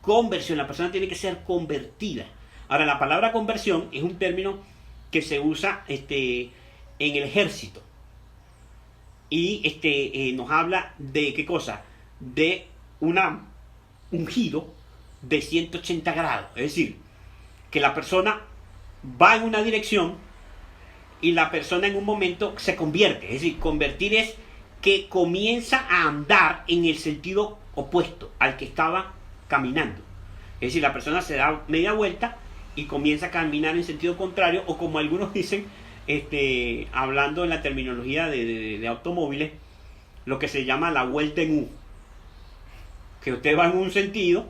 conversión. La persona tiene que ser convertida. Ahora, la palabra conversión es un término que se usa en el ejército. Y nos habla de qué cosa, de un giro de 180 grados. Es decir, que la persona va en una dirección y la persona en un momento se convierte. Es decir, convertir es que comienza a andar en el sentido opuesto al que estaba caminando. Es decir, la persona se da media vuelta y comienza a caminar en sentido contrario, o como algunos dicen, hablando en la terminología de automóviles, lo que se llama la vuelta en U. Que usted va en un sentido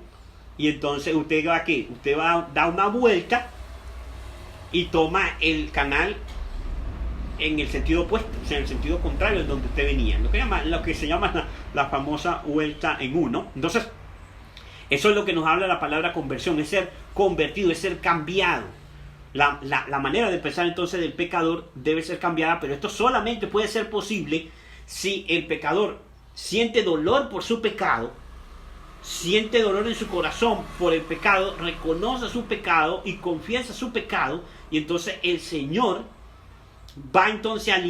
y entonces usted va aquí, usted va a dar una vuelta y toma el canal en el sentido opuesto, o sea, en el sentido contrario de donde usted venía, lo que se llama la famosa vuelta en U, ¿no? Entonces, eso es lo que nos habla la palabra conversión, es ser convertido, es ser cambiado. La manera de pensar entonces del pecador debe ser cambiada, pero esto solamente puede ser posible si el pecador siente dolor por su pecado, siente dolor en su corazón por el pecado, reconoce su pecado y confiesa su pecado, y entonces el Señor va entonces a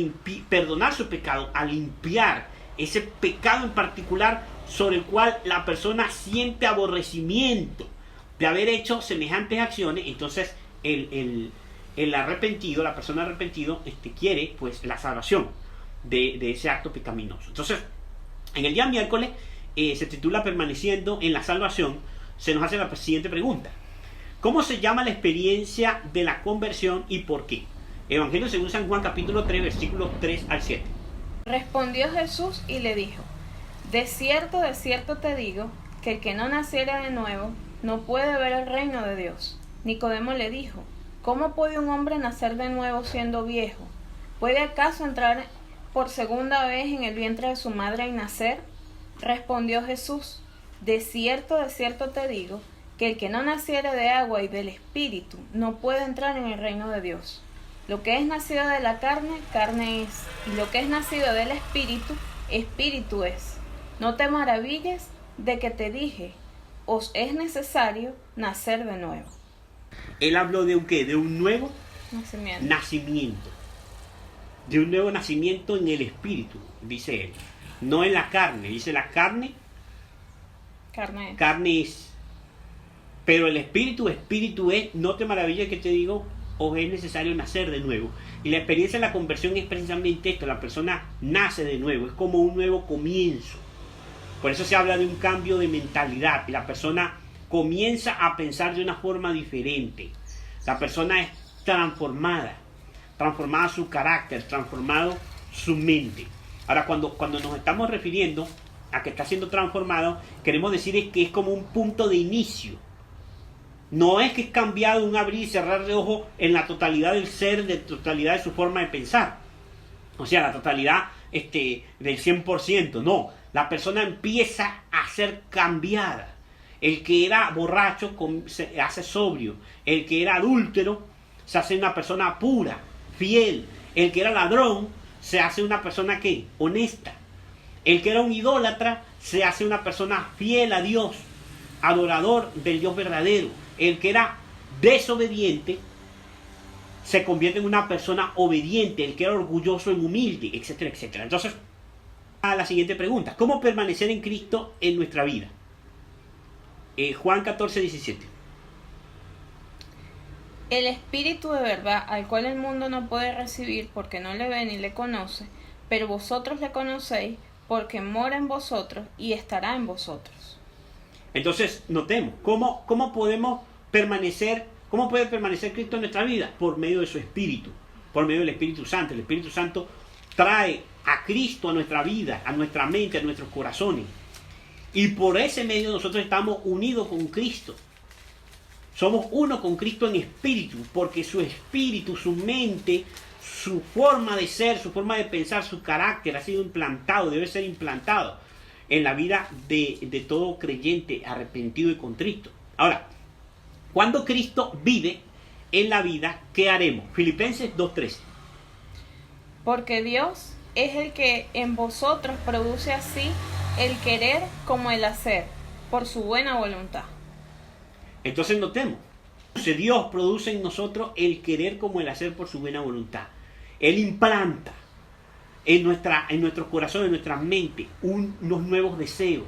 perdonar su pecado, a limpiar ese pecado en particular sobre el cual la persona siente aborrecimiento de haber hecho semejantes acciones. Entonces el arrepentido, la persona arrepentido, quiere pues la salvación de ese acto pecaminoso. Entonces, en el día miércoles se titula Permaneciendo en la Salvación. Se nos hace la siguiente pregunta: ¿cómo se llama la experiencia de la conversión y por qué? Evangelio según San Juan, capítulo 3, versículos 3 al 7. Respondió Jesús y le dijo: de cierto te digo, que el que no naciera de nuevo no puede ver el reino de Dios. Nicodemo le dijo: ¿cómo puede un hombre nacer de nuevo siendo viejo? ¿Puede acaso entrar por segunda vez en el vientre de su madre y nacer? Respondió Jesús: de cierto te digo, que el que no naciere de agua y del Espíritu no puede entrar en el reino de Dios. Lo que es nacido de la carne, carne es, y lo que es nacido del Espíritu, Espíritu es. No te maravilles de que te dije, os es necesario nacer de nuevo. Él habló de un ¿qué? De un nuevo nacimiento. De un nuevo nacimiento en el Espíritu, dice él. No en la carne. Dice la carne es. Pero el Espíritu es. No te maravilles que te digo, os es necesario nacer de nuevo. Y la experiencia de la conversión es precisamente esto: la persona nace de nuevo, es como un nuevo comienzo. Por eso se habla de un cambio de mentalidad, y la persona comienza a pensar de una forma diferente. La persona es transformada su carácter, transformado su mente. Ahora, cuando nos estamos refiriendo a que está siendo transformado, queremos decir es que es como un punto de inicio. No es que es cambiado un abrir y cerrar de ojos en la totalidad del ser, de la totalidad de su forma de pensar. O sea, la totalidad del 100%. No, la persona empieza a ser cambiada. El que era borracho se hace sobrio. El que era adúltero se hace una persona pura, fiel. El que era ladrón se hace una persona ¿qué? Honesta. El que era un idólatra se hace una persona fiel a Dios, adorador del Dios verdadero. El que era desobediente se convierte en una persona obediente. El que era orgulloso en humilde, etcétera, etcétera. Entonces, a la siguiente pregunta: ¿cómo permanecer en Cristo en nuestra vida? Juan 14, 17. El Espíritu de verdad, al cual el mundo no puede recibir porque no le ve ni le conoce, pero vosotros le conocéis porque mora en vosotros y estará en vosotros. Entonces, notemos, ¿cómo podemos permanecer, cómo puede permanecer Cristo en nuestra vida? Por medio de su Espíritu, por medio del Espíritu Santo. El Espíritu Santo trae a Cristo a nuestra vida, a nuestra mente, a nuestros corazones. Y por ese medio nosotros estamos unidos con Cristo. Somos uno con Cristo en espíritu, porque su espíritu, su mente, su forma de ser, su forma de pensar, su carácter ha sido implantado, debe ser implantado en la vida de todo creyente arrepentido y contrito. Ahora, cuando Cristo vive en la vida, ¿qué haremos? Filipenses 2:13. Porque Dios es el que en vosotros produce así el querer como el hacer, por su buena voluntad. Entonces notemos, Dios produce en nosotros el querer como el hacer por su buena voluntad. Él implanta en nuestro corazón, en nuestra mente, unos nuevos deseos.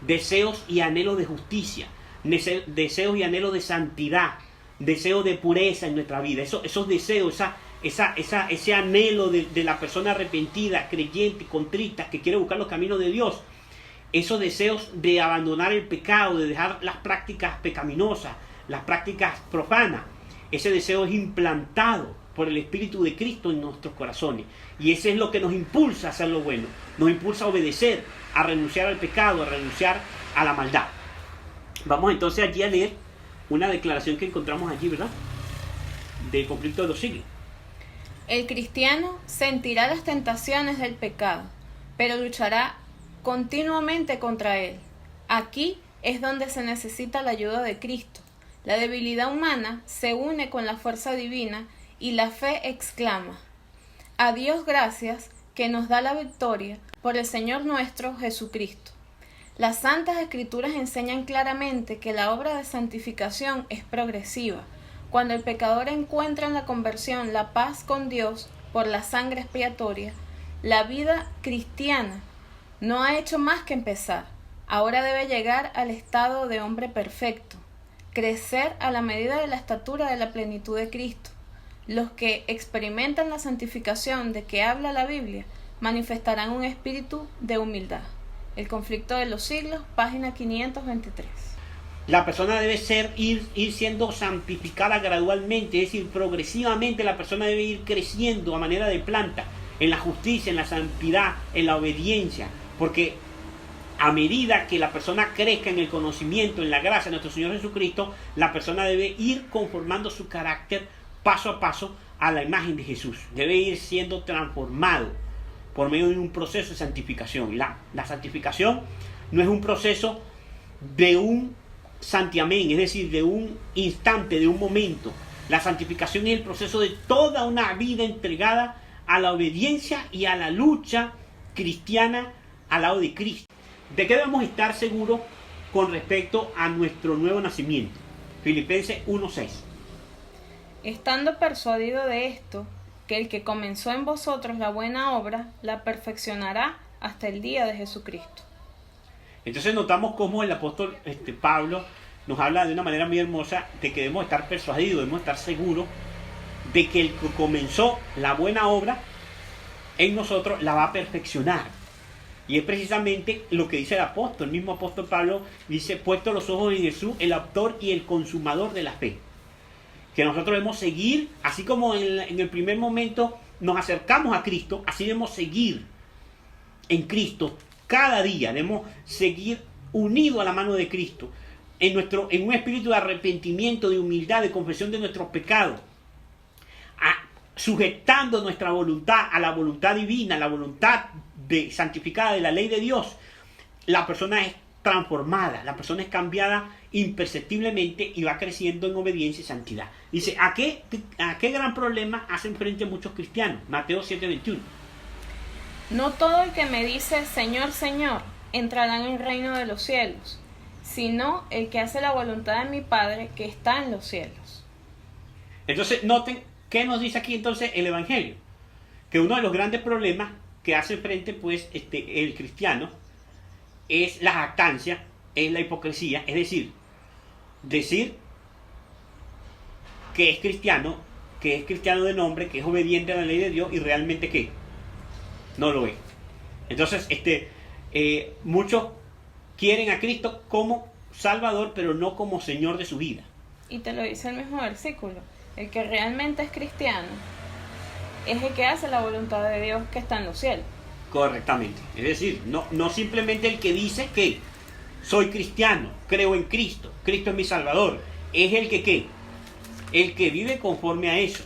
Deseos y anhelos de justicia. Deseos y anhelos de santidad. Deseos de pureza en nuestra vida. Esos deseos, ese anhelo de la persona arrepentida, creyente, contrita, que quiere buscar los caminos de Dios. Esos deseos de abandonar el pecado, de dejar las prácticas pecaminosas, las prácticas profanas. Ese deseo es implantado por el Espíritu de Cristo en nuestros corazones. Y ese es lo que nos impulsa a hacer lo bueno. Nos impulsa a obedecer, a renunciar al pecado, a renunciar a la maldad. Vamos entonces allí a leer una declaración que encontramos allí, ¿verdad? Del conflicto de los siglos. El cristiano sentirá las tentaciones del pecado, pero luchará continuamente contra él. Aquí es donde se necesita la ayuda de Cristo. La debilidad humana se une con la fuerza divina y la fe exclama: a Dios gracias que nos da la victoria por el Señor nuestro Jesucristo. Las Santas Escrituras enseñan claramente que la obra de santificación es progresiva. Cuando el pecador encuentra en la conversión la paz con Dios por la sangre expiatoria, la vida cristiana no ha hecho más que empezar. Ahora debe llegar al estado de hombre perfecto, crecer a la medida de la estatura de la plenitud de Cristo. Los que experimentan la santificación de que habla la Biblia manifestarán un espíritu de humildad. El conflicto de los siglos, página 523. La persona debe ir siendo santificada gradualmente, es decir, progresivamente la persona debe ir creciendo a manera de planta, en la justicia, en la santidad, en la obediencia, porque a medida que la persona crezca en el conocimiento, en la gracia de nuestro Señor Jesucristo, la persona debe ir conformando su carácter paso a paso a la imagen de Jesús. Debe ir siendo transformado por medio de un proceso de santificación. La santificación no es un proceso de un santiamén, es decir, de un instante, de un momento. La santificación es el proceso de toda una vida entregada a la obediencia y a la lucha cristiana al lado de Cristo. ¿De qué debemos estar seguros con respecto a nuestro nuevo nacimiento? Filipenses 1:6. Estando persuadido de esto, que el que comenzó en vosotros la buena obra, la perfeccionará hasta el día de Jesucristo. Entonces notamos cómo el apóstol Pablo nos habla de una manera muy hermosa de que debemos estar persuadidos, debemos estar seguros de que el que comenzó la buena obra en nosotros la va a perfeccionar. Y es precisamente lo que dice el apóstol. El mismo apóstol Pablo dice: puesto los ojos en Jesús, el autor y el consumador de la fe. Que nosotros debemos seguir, así como en el primer momento nos acercamos a Cristo, así debemos seguir en Cristo. Cada día debemos seguir unidos a la mano de Cristo, en un espíritu de arrepentimiento, de humildad, de confesión de nuestros pecados, sujetando nuestra voluntad a la voluntad divina, a la voluntad santificada de la ley de Dios. La persona es transformada, la persona es cambiada imperceptiblemente y va creciendo en obediencia y santidad. Dice, ¿a qué gran problema hacen frente muchos cristianos? Mateo 7:21. No todo el que me dice Señor, Señor, entrará en el reino de los cielos, sino el que hace la voluntad de mi Padre que está en los cielos. Entonces, noten, ¿qué nos dice aquí entonces el Evangelio? Que uno de los grandes problemas que hace frente pues el cristiano es la jactancia, es la hipocresía, es decir que es cristiano de nombre, que es obediente a la ley de Dios y realmente ¿qué? No lo es. Entonces, muchos quieren a Cristo como Salvador, pero no como Señor de su vida. Y te lo dice el mismo versículo. El que realmente es cristiano es el que hace la voluntad de Dios que está en los cielos. Correctamente. Es decir, no simplemente el que dice que soy cristiano, creo en Cristo, Cristo es mi Salvador. Es el que ¿qué? El que vive conforme a eso.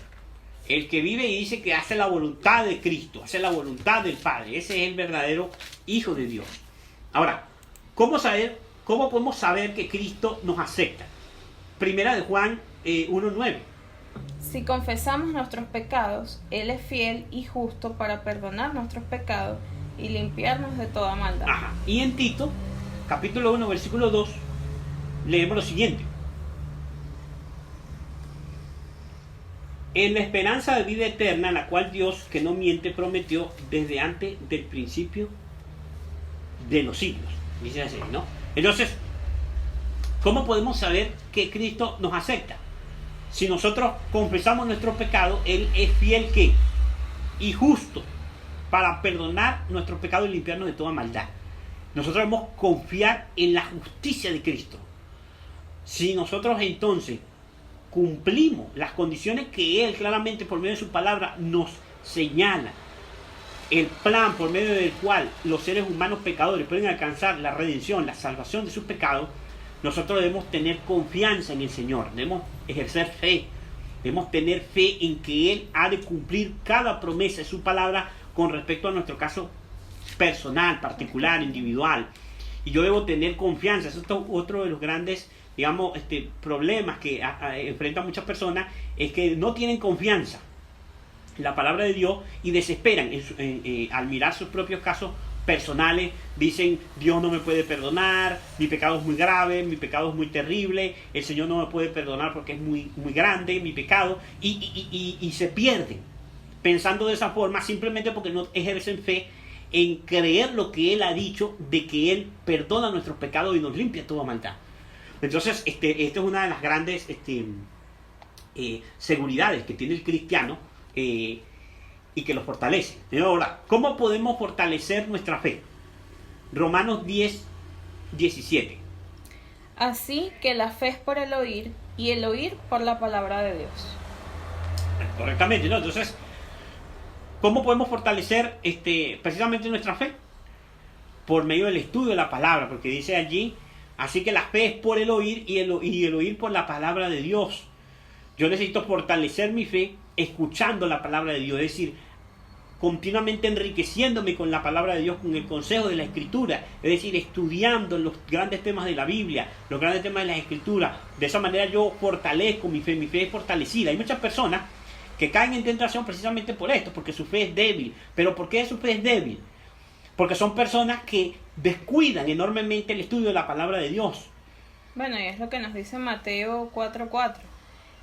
El que vive y dice que hace la voluntad de Cristo, hace la voluntad del Padre. Ese es el verdadero Hijo de Dios. Ahora, ¿cómo podemos saber que Cristo nos acepta? Primera de Juan 1:9. Si confesamos nuestros pecados, Él es fiel y justo para perdonar nuestros pecados y limpiarnos de toda maldad. Ajá. Y en Tito, capítulo 1, versículo 2, leemos lo siguiente. en la esperanza de vida eterna, la cual Dios, que no miente, prometió desde antes del principio de los siglos. Dice así, ¿no? Entonces, ¿cómo podemos saber que Cristo nos acepta? Si nosotros confesamos nuestro pecado, Él es fiel ¿qué? Y justo para perdonar nuestros pecados y limpiarnos de toda maldad. Nosotros debemos confiar en la justicia de Cristo. Si nosotros entonces cumplimos las condiciones que Él claramente por medio de su palabra nos señala, el plan por medio del cual los seres humanos pecadores pueden alcanzar la redención, la salvación de sus pecados, nosotros debemos tener confianza en el Señor, debemos ejercer fe, debemos tener fe en que Él ha de cumplir cada promesa de su palabra con respecto a nuestro caso personal, particular, individual. Y yo debo tener confianza. Eso es otro de los grandes, digamos, problemas que enfrentan muchas personas, es que no tienen confianza en la palabra de Dios y desesperan al mirar sus propios casos personales. Dicen: Dios no me puede perdonar, mi pecado es muy grave, mi pecado es muy terrible, el Señor no me puede perdonar porque es muy, muy grande mi pecado, y se pierden pensando de esa forma simplemente porque no ejercen fe en creer lo que Él ha dicho, de que Él perdona nuestros pecados y nos limpia toda maldad. Entonces, esta es una de las grandes seguridades que tiene el cristiano, y que los fortalece. Ahora, ¿cómo podemos fortalecer nuestra fe? Romanos 10, 17. Así que la fe es por el oír, y el oír por la palabra de Dios. Correctamente, ¿no? Entonces, ¿cómo podemos fortalecer precisamente nuestra fe? Por medio del estudio de la palabra, porque dice allí: así que la fe es por el oír y el oír por la palabra de Dios. Yo necesito fortalecer mi fe escuchando la palabra de Dios, es decir, continuamente enriqueciéndome con la palabra de Dios, con el consejo de la Escritura, es decir, estudiando los grandes temas de la Biblia, los grandes temas de la Escritura. De esa manera yo fortalezco mi fe es fortalecida. Hay muchas personas que caen en tentación precisamente por esto, porque su fe es débil. ¿Pero por qué su fe es débil? Porque son personas que descuidan enormemente el estudio de la palabra de Dios. Bueno, y es lo que nos dice Mateo 4:4.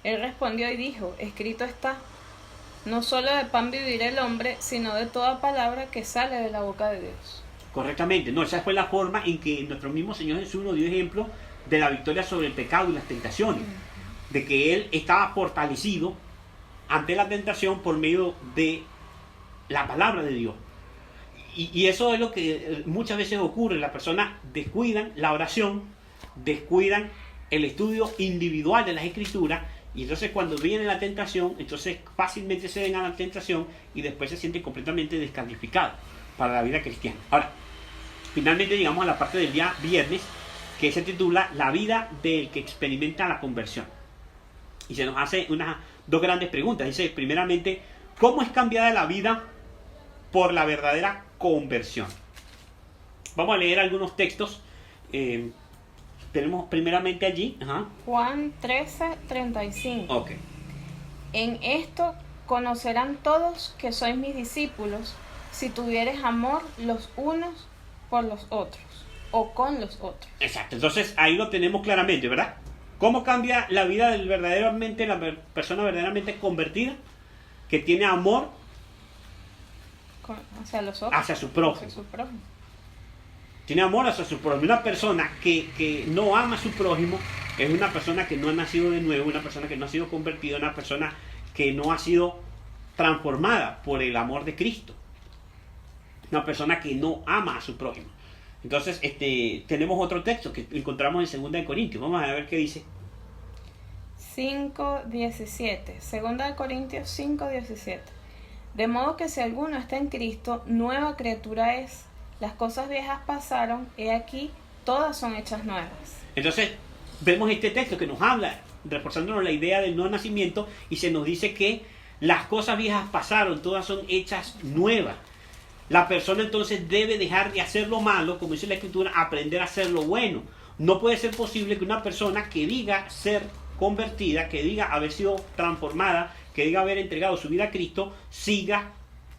Él respondió y dijo: escrito está, no solo de pan vivirá el hombre, sino de toda palabra que sale de la boca de Dios. Correctamente, no, esa fue la forma en que nuestro mismo Señor Jesús nos dio ejemplo de la victoria sobre el pecado y las tentaciones, de que Él estaba fortalecido ante la tentación por medio de la palabra de Dios. Y eso es lo que muchas veces ocurre. Las personas descuidan la oración, descuidan el estudio individual de las Escrituras, y entonces cuando viene la tentación, entonces fácilmente ceden a la tentación y después se sienten completamente descalificados para la vida cristiana. Ahora, finalmente llegamos a la parte del día viernes, que se titula La vida del que experimenta la conversión. Y se nos hace dos grandes preguntas. Dice, primeramente, ¿cómo es cambiada la vida por la verdadera conversión? Vamos a leer algunos textos. Tenemos primeramente allí Juan 13:35. Ok. En esto conocerán todos que sois mis discípulos, si tuvieres amor los unos por los otros, o con los otros. Exacto, entonces ahí lo tenemos claramente, ¿verdad? ¿Cómo cambia la vida del la persona verdaderamente convertida? Que tiene amor hacia los otros, hacia su prójimo. hacia su prójimo. Tiene amor hacia su prójimo. Una persona que no ama a su prójimo es una persona que no ha nacido de nuevo, una persona que no ha sido convertida, una persona que no ha sido transformada por el amor de Cristo. Una persona que no ama a su prójimo. Entonces, tenemos otro texto que encontramos en 2 Corintios. Vamos a ver qué dice. 5:17. 2 Corintios 5:17. De modo que si alguno está en Cristo, nueva criatura es. Las cosas viejas pasaron, he aquí, todas son hechas nuevas. Entonces, vemos este texto que nos habla, reforzándonos la idea del nuevo nacimiento, y se nos dice que las cosas viejas pasaron, todas son hechas nuevas. La persona entonces debe dejar de hacer lo malo, como dice la Escritura, aprender a hacer lo bueno. No puede ser posible que una persona que diga ser convertida, que diga haber sido transformada, que diga haber entregado su vida a Cristo, siga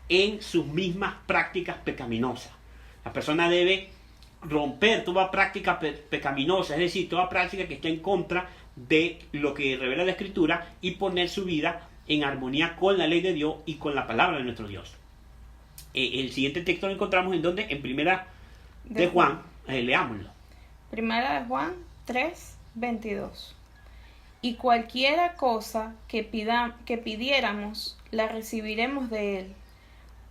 en sus mismas prácticas pecaminosas. La persona debe romper toda práctica pecaminosa, es decir, toda práctica que esté en contra de lo que revela la Escritura, y poner su vida en armonía con la ley de Dios y con la palabra de nuestro Dios. El siguiente texto lo encontramos en donde, en primera de Juan, leámoslo. Primera de Juan 3:22. Y cualquiera cosa que pidiéramos, la recibiremos de Él,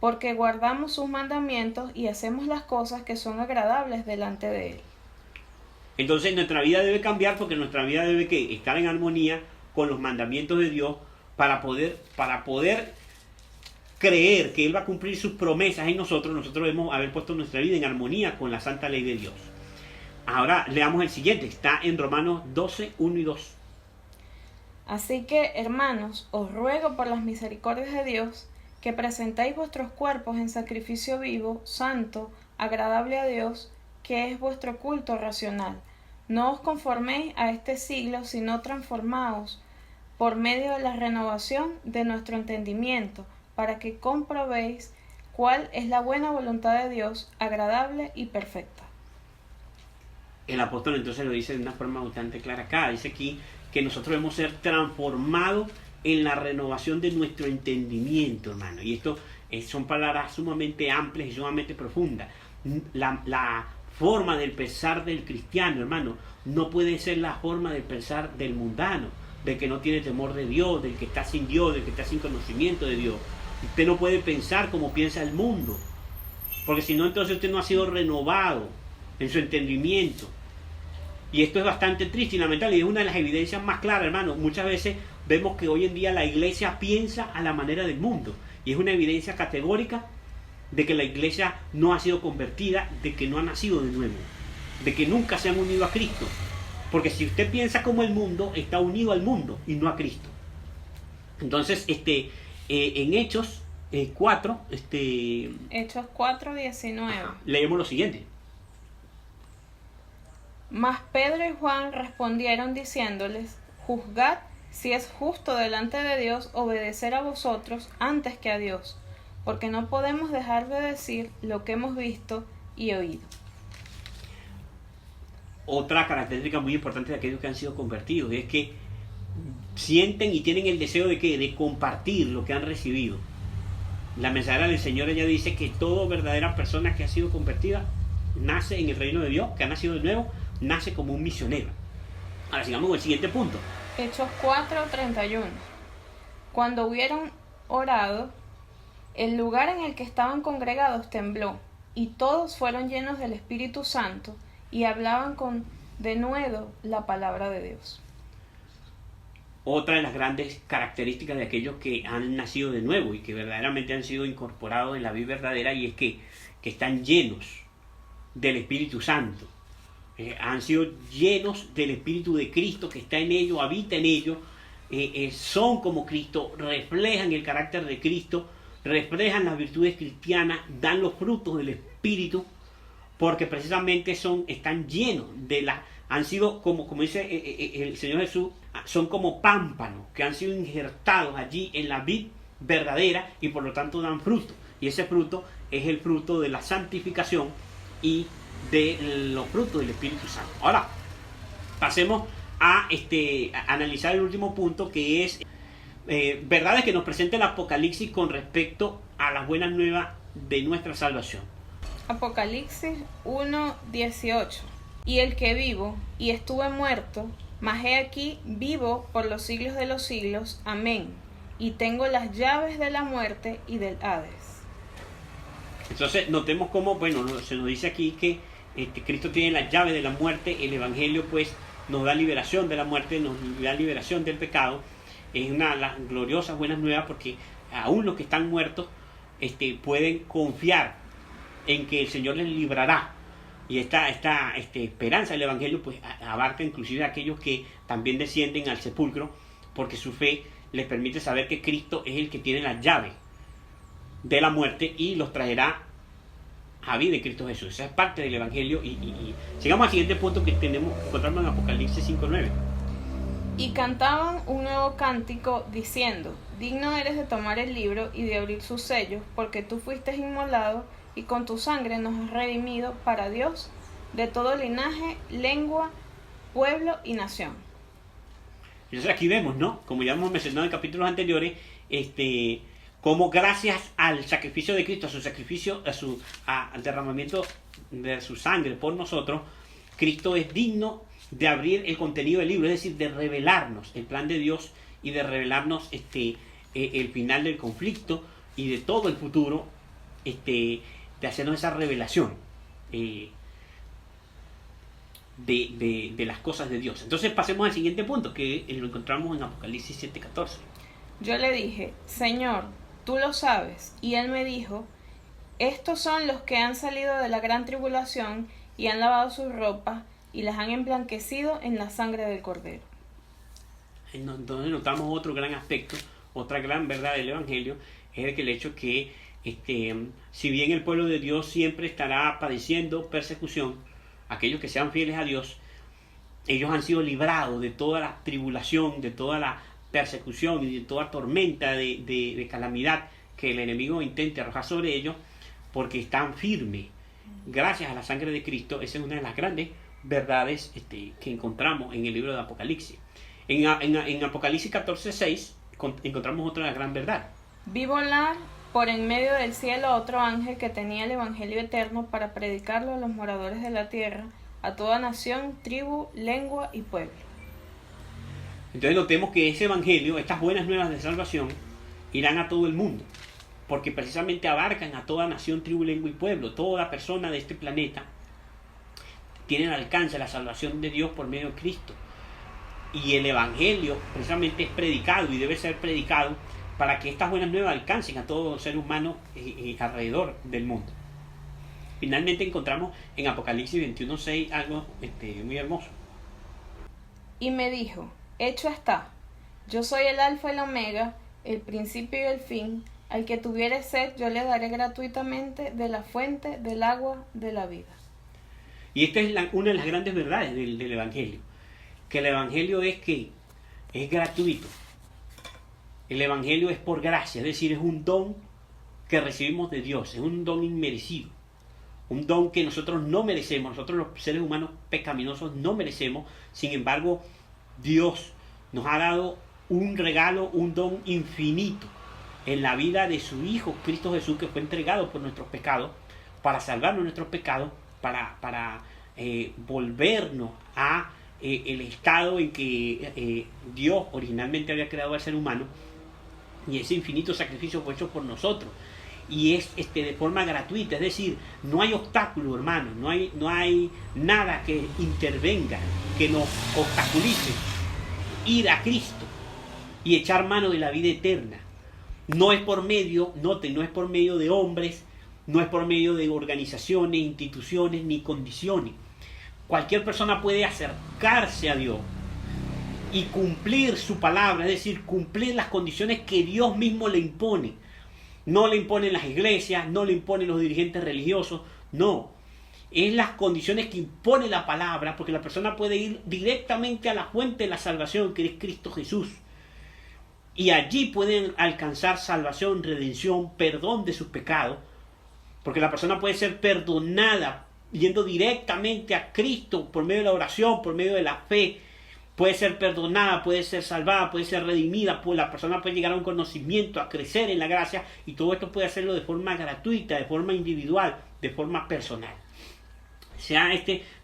porque guardamos sus mandamientos y hacemos las cosas que son agradables delante de Él. Entonces nuestra vida debe cambiar, porque nuestra vida debe estar en armonía con los mandamientos de Dios para poder creer que Él va a cumplir sus promesas en nosotros. Nosotros debemos haber puesto nuestra vida en armonía con la santa ley de Dios. Ahora leamos el siguiente, está en Romanos 12:1 y 2. Así que, hermanos, os ruego por las misericordias de Dios que presentéis vuestros cuerpos en sacrificio vivo, santo, agradable a Dios, que es vuestro culto racional. No os conforméis a este siglo, sino transformaos por medio de la renovación de nuestro entendimiento, para que comprobéis cuál es la buena voluntad de Dios, agradable y perfecta. El apóstol entonces lo dice de una forma bastante clara acá. Dice aquí que nosotros debemos ser transformados en la renovación de nuestro entendimiento, hermano. Y esto son palabras sumamente amplias y sumamente profundas. La forma del pensar del cristiano, hermano, no puede ser la forma del pensar del mundano, del que no tiene temor de Dios, del que está sin Dios, del que está sin conocimiento de Dios. Usted no puede pensar como piensa el mundo, porque si no, entonces usted no ha sido renovado en su entendimiento. Y esto es bastante triste y lamentable, y es una de las evidencias más claras, hermano. Muchas veces vemos que hoy en día la iglesia piensa a la manera del mundo, y es una evidencia categórica de que la iglesia no ha sido convertida, de que no ha nacido de nuevo, de que nunca se han unido a Cristo. Porque si usted piensa como el mundo, está unido al mundo y no a Cristo. Entonces, en Hechos 4, Hechos 4:19. leemos lo siguiente. Mas Pedro y Juan respondieron diciéndoles: juzgad si es justo delante de Dios obedecer a vosotros antes que a Dios, porque no podemos dejar de decir lo que hemos visto y oído. Otra característica muy importante de aquellos que han sido convertidos es que sienten y tienen el deseo de compartir lo que han recibido. La mensajera del Señor, ella dice que toda verdadera persona que ha sido convertida nace en el reino de Dios, que ha nacido de nuevo, nace como un misionero. Ahora sigamos con el siguiente punto. Hechos 4:31. Cuando hubieron orado, el lugar en el que estaban congregados tembló, y todos fueron llenos del Espíritu Santo, y hablaban con denuedo la palabra de Dios. Otra de las grandes características de aquellos que han nacido de nuevo y que verdaderamente han sido incorporados en la vida verdadera, y es que están llenos del Espíritu Santo. Han sido llenos del Espíritu de Cristo que está en ellos, habita en ellos, son como Cristo, reflejan el carácter de Cristo, reflejan las virtudes cristianas, dan los frutos del Espíritu, porque precisamente están llenos han sido como dice el Señor Jesús, son como pámpanos que han sido injertados allí en la vid verdadera, y por lo tanto dan fruto, y ese fruto es el fruto de la santificación y de los frutos del Espíritu Santo. Ahora pasemos a analizar el último punto, que es verdades que nos presenta el Apocalipsis con respecto a las buenas nuevas de nuestra salvación. Apocalipsis 1:18. Y el que vivo y estuve muerto, mas he aquí vivo por los siglos de los siglos. Amén. Y tengo las llaves de la muerte y del Hades. Entonces notemos cómo, se nos dice aquí que Cristo tiene las llaves de la muerte. El Evangelio pues nos da liberación de la muerte, nos da liberación del pecado. Es una de las gloriosas buenas nuevas, porque aún los que están muertos pueden confiar en que el Señor les librará. Y esta esperanza del Evangelio pues abarca inclusive a aquellos que también descienden al sepulcro, porque su fe les permite saber que Cristo es el que tiene las llaves de la muerte y los traerá a vida en Cristo Jesús. Esa es parte del Evangelio. Y sigamos al siguiente punto que encontramos en Apocalipsis 5:9. Y cantaban un nuevo cántico diciendo: digno eres de tomar el libro y de abrir sus sellos, porque tú fuiste inmolado y con tu sangre nos has redimido para Dios de todo linaje, lengua, pueblo y nación. Entonces aquí vemos, ¿no? Como ya hemos mencionado en capítulos anteriores, como gracias al sacrificio de Cristo, a su sacrificio, al derramamiento de su sangre por nosotros, Cristo es digno de abrir el contenido del libro, es decir, de revelarnos el plan de Dios y de revelarnos el final del conflicto y de todo el futuro, de hacernos esa revelación de las cosas de Dios. Entonces pasemos al siguiente punto, que lo encontramos en Apocalipsis 7:14. Yo le dije, Señor, tú lo sabes. Y él me dijo, estos son los que han salido de la gran tribulación y han lavado sus ropas y las han emblanquecido en la sangre del Cordero. Entonces notamos otro gran aspecto, otra gran verdad del Evangelio, es el hecho que si bien el pueblo de Dios siempre estará padeciendo persecución, aquellos que sean fieles a Dios, ellos han sido librados de toda la tribulación, de toda la persecución y de toda tormenta de calamidad que el enemigo intente arrojar sobre ellos, porque están firmes gracias a la sangre de Cristo. Esa es una de las grandes verdades que encontramos en el libro de Apocalipsis. En Apocalipsis 14:6 encontramos otra gran verdad. Vi volar por en medio del cielo otro ángel que tenía el evangelio eterno para predicarlo a los moradores de la tierra, a toda nación, tribu, lengua y pueblo. Entonces notemos que ese evangelio, estas buenas nuevas de salvación, irán a todo el mundo, porque precisamente abarcan a toda nación, tribu, lengua y pueblo. Toda persona de este planeta tiene al alcance la salvación de Dios por medio de Cristo. Y el evangelio precisamente es predicado y debe ser predicado para que estas buenas nuevas alcancen a todo ser humano alrededor del mundo. Finalmente encontramos en Apocalipsis 21:6 algo muy hermoso. Y me dijo, hecho está, yo soy el alfa y el omega, el principio y el fin, al que tuviere sed yo le daré gratuitamente de la fuente del agua de la vida. Y esta es una de las grandes verdades del evangelio, que el evangelio es gratuito. El evangelio es por gracia, es decir, es un don que recibimos de Dios, es un don inmerecido, un don que nosotros no merecemos, nosotros los seres humanos pecaminosos no merecemos. Sin embargo, Dios nos ha dado un regalo, un don infinito en la vida de su Hijo, Cristo Jesús, que fue entregado por nuestros pecados, para salvarnos de nuestros pecados, para volvernos a el estado en que Dios originalmente había creado al ser humano, y ese infinito sacrificio fue hecho por nosotros, y es de forma gratuita, es decir, no hay obstáculo, hermano, no hay nada que intervenga, que nos obstaculice ir a Cristo y echar mano de la vida eterna. No es por medio, noten, no es por medio de hombres, no es por medio de organizaciones, instituciones ni condiciones. Cualquier persona puede acercarse a Dios y cumplir su palabra, es decir, cumplir las condiciones que Dios mismo le impone. No le imponen las iglesias, no le imponen los dirigentes religiosos, no. Es las condiciones que impone la palabra, porque la persona puede ir directamente a la fuente de la salvación, que es Cristo Jesús. Y allí pueden alcanzar salvación, redención, perdón de sus pecados, porque la persona puede ser perdonada yendo directamente a Cristo por medio de la oración, por medio de la fe. Puede ser perdonada, puede ser salvada, puede ser redimida, pues la persona puede llegar a un conocimiento, a crecer en la gracia, y todo esto puede hacerlo de forma gratuita, de forma individual, de forma personal. Sea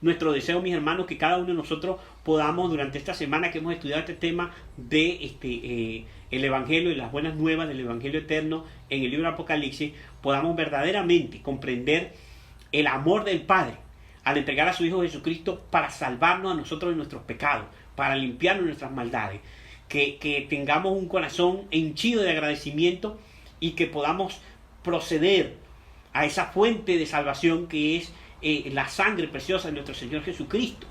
nuestro deseo, mis hermanos, que cada uno de nosotros podamos, durante esta semana que hemos estudiado este tema de el Evangelio y las buenas nuevas del Evangelio eterno en el libro de Apocalipsis, podamos verdaderamente comprender el amor del Padre al entregar a su Hijo Jesucristo para salvarnos a nosotros de nuestros pecados, para limpiarnos de nuestras maldades, que tengamos un corazón henchido de agradecimiento y que podamos proceder a esa fuente de salvación que es la sangre preciosa de nuestro Señor Jesucristo,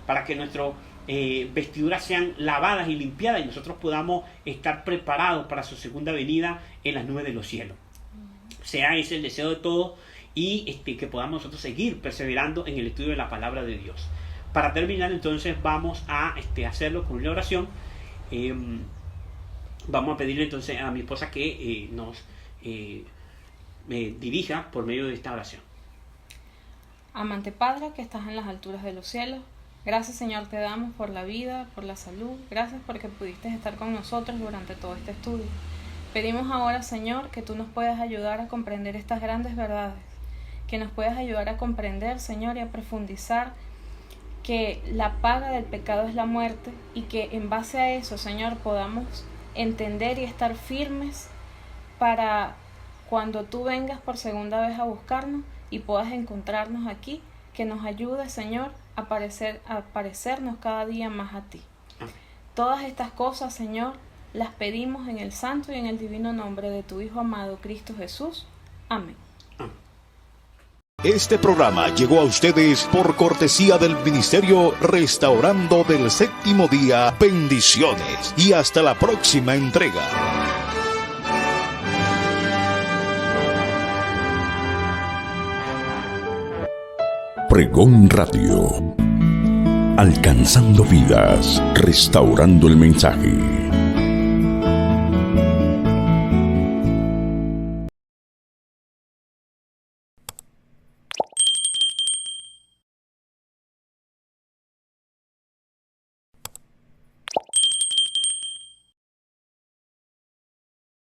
para que nuestras vestiduras sean lavadas y limpiadas y nosotros podamos estar preparados para su segunda venida en las nubes de los cielos. Sea ese el deseo de todos, y que podamos nosotros seguir perseverando en el estudio de la palabra de Dios. Para terminar, entonces, vamos a hacerlo con una oración. Vamos a pedirle entonces a mi esposa que nos dirija por medio de esta oración. Amante Padre, que estás en las alturas de los cielos, Gracias, Señor, te damos por la vida, por la salud. Gracias porque pudiste estar con nosotros durante todo este estudio. Pedimos ahora, Señor, que tú nos puedas ayudar a comprender estas grandes verdades, que nos puedas ayudar a comprender, Señor, y a profundizar que la paga del pecado es la muerte, y que en base a eso, Señor, podamos entender y estar firmes para cuando tú vengas por segunda vez a buscarnos y puedas encontrarnos aquí, que nos ayude, Señor, a parecernos cada día más a ti. Todas estas cosas, Señor, las pedimos en el santo y en el divino nombre de tu Hijo amado, Cristo Jesús. Amén. Este programa llegó a ustedes por cortesía del Ministerio Restaurando del Séptimo Día. Bendiciones y hasta la próxima entrega. Pregón Radio. Alcanzando vidas, restaurando el mensaje.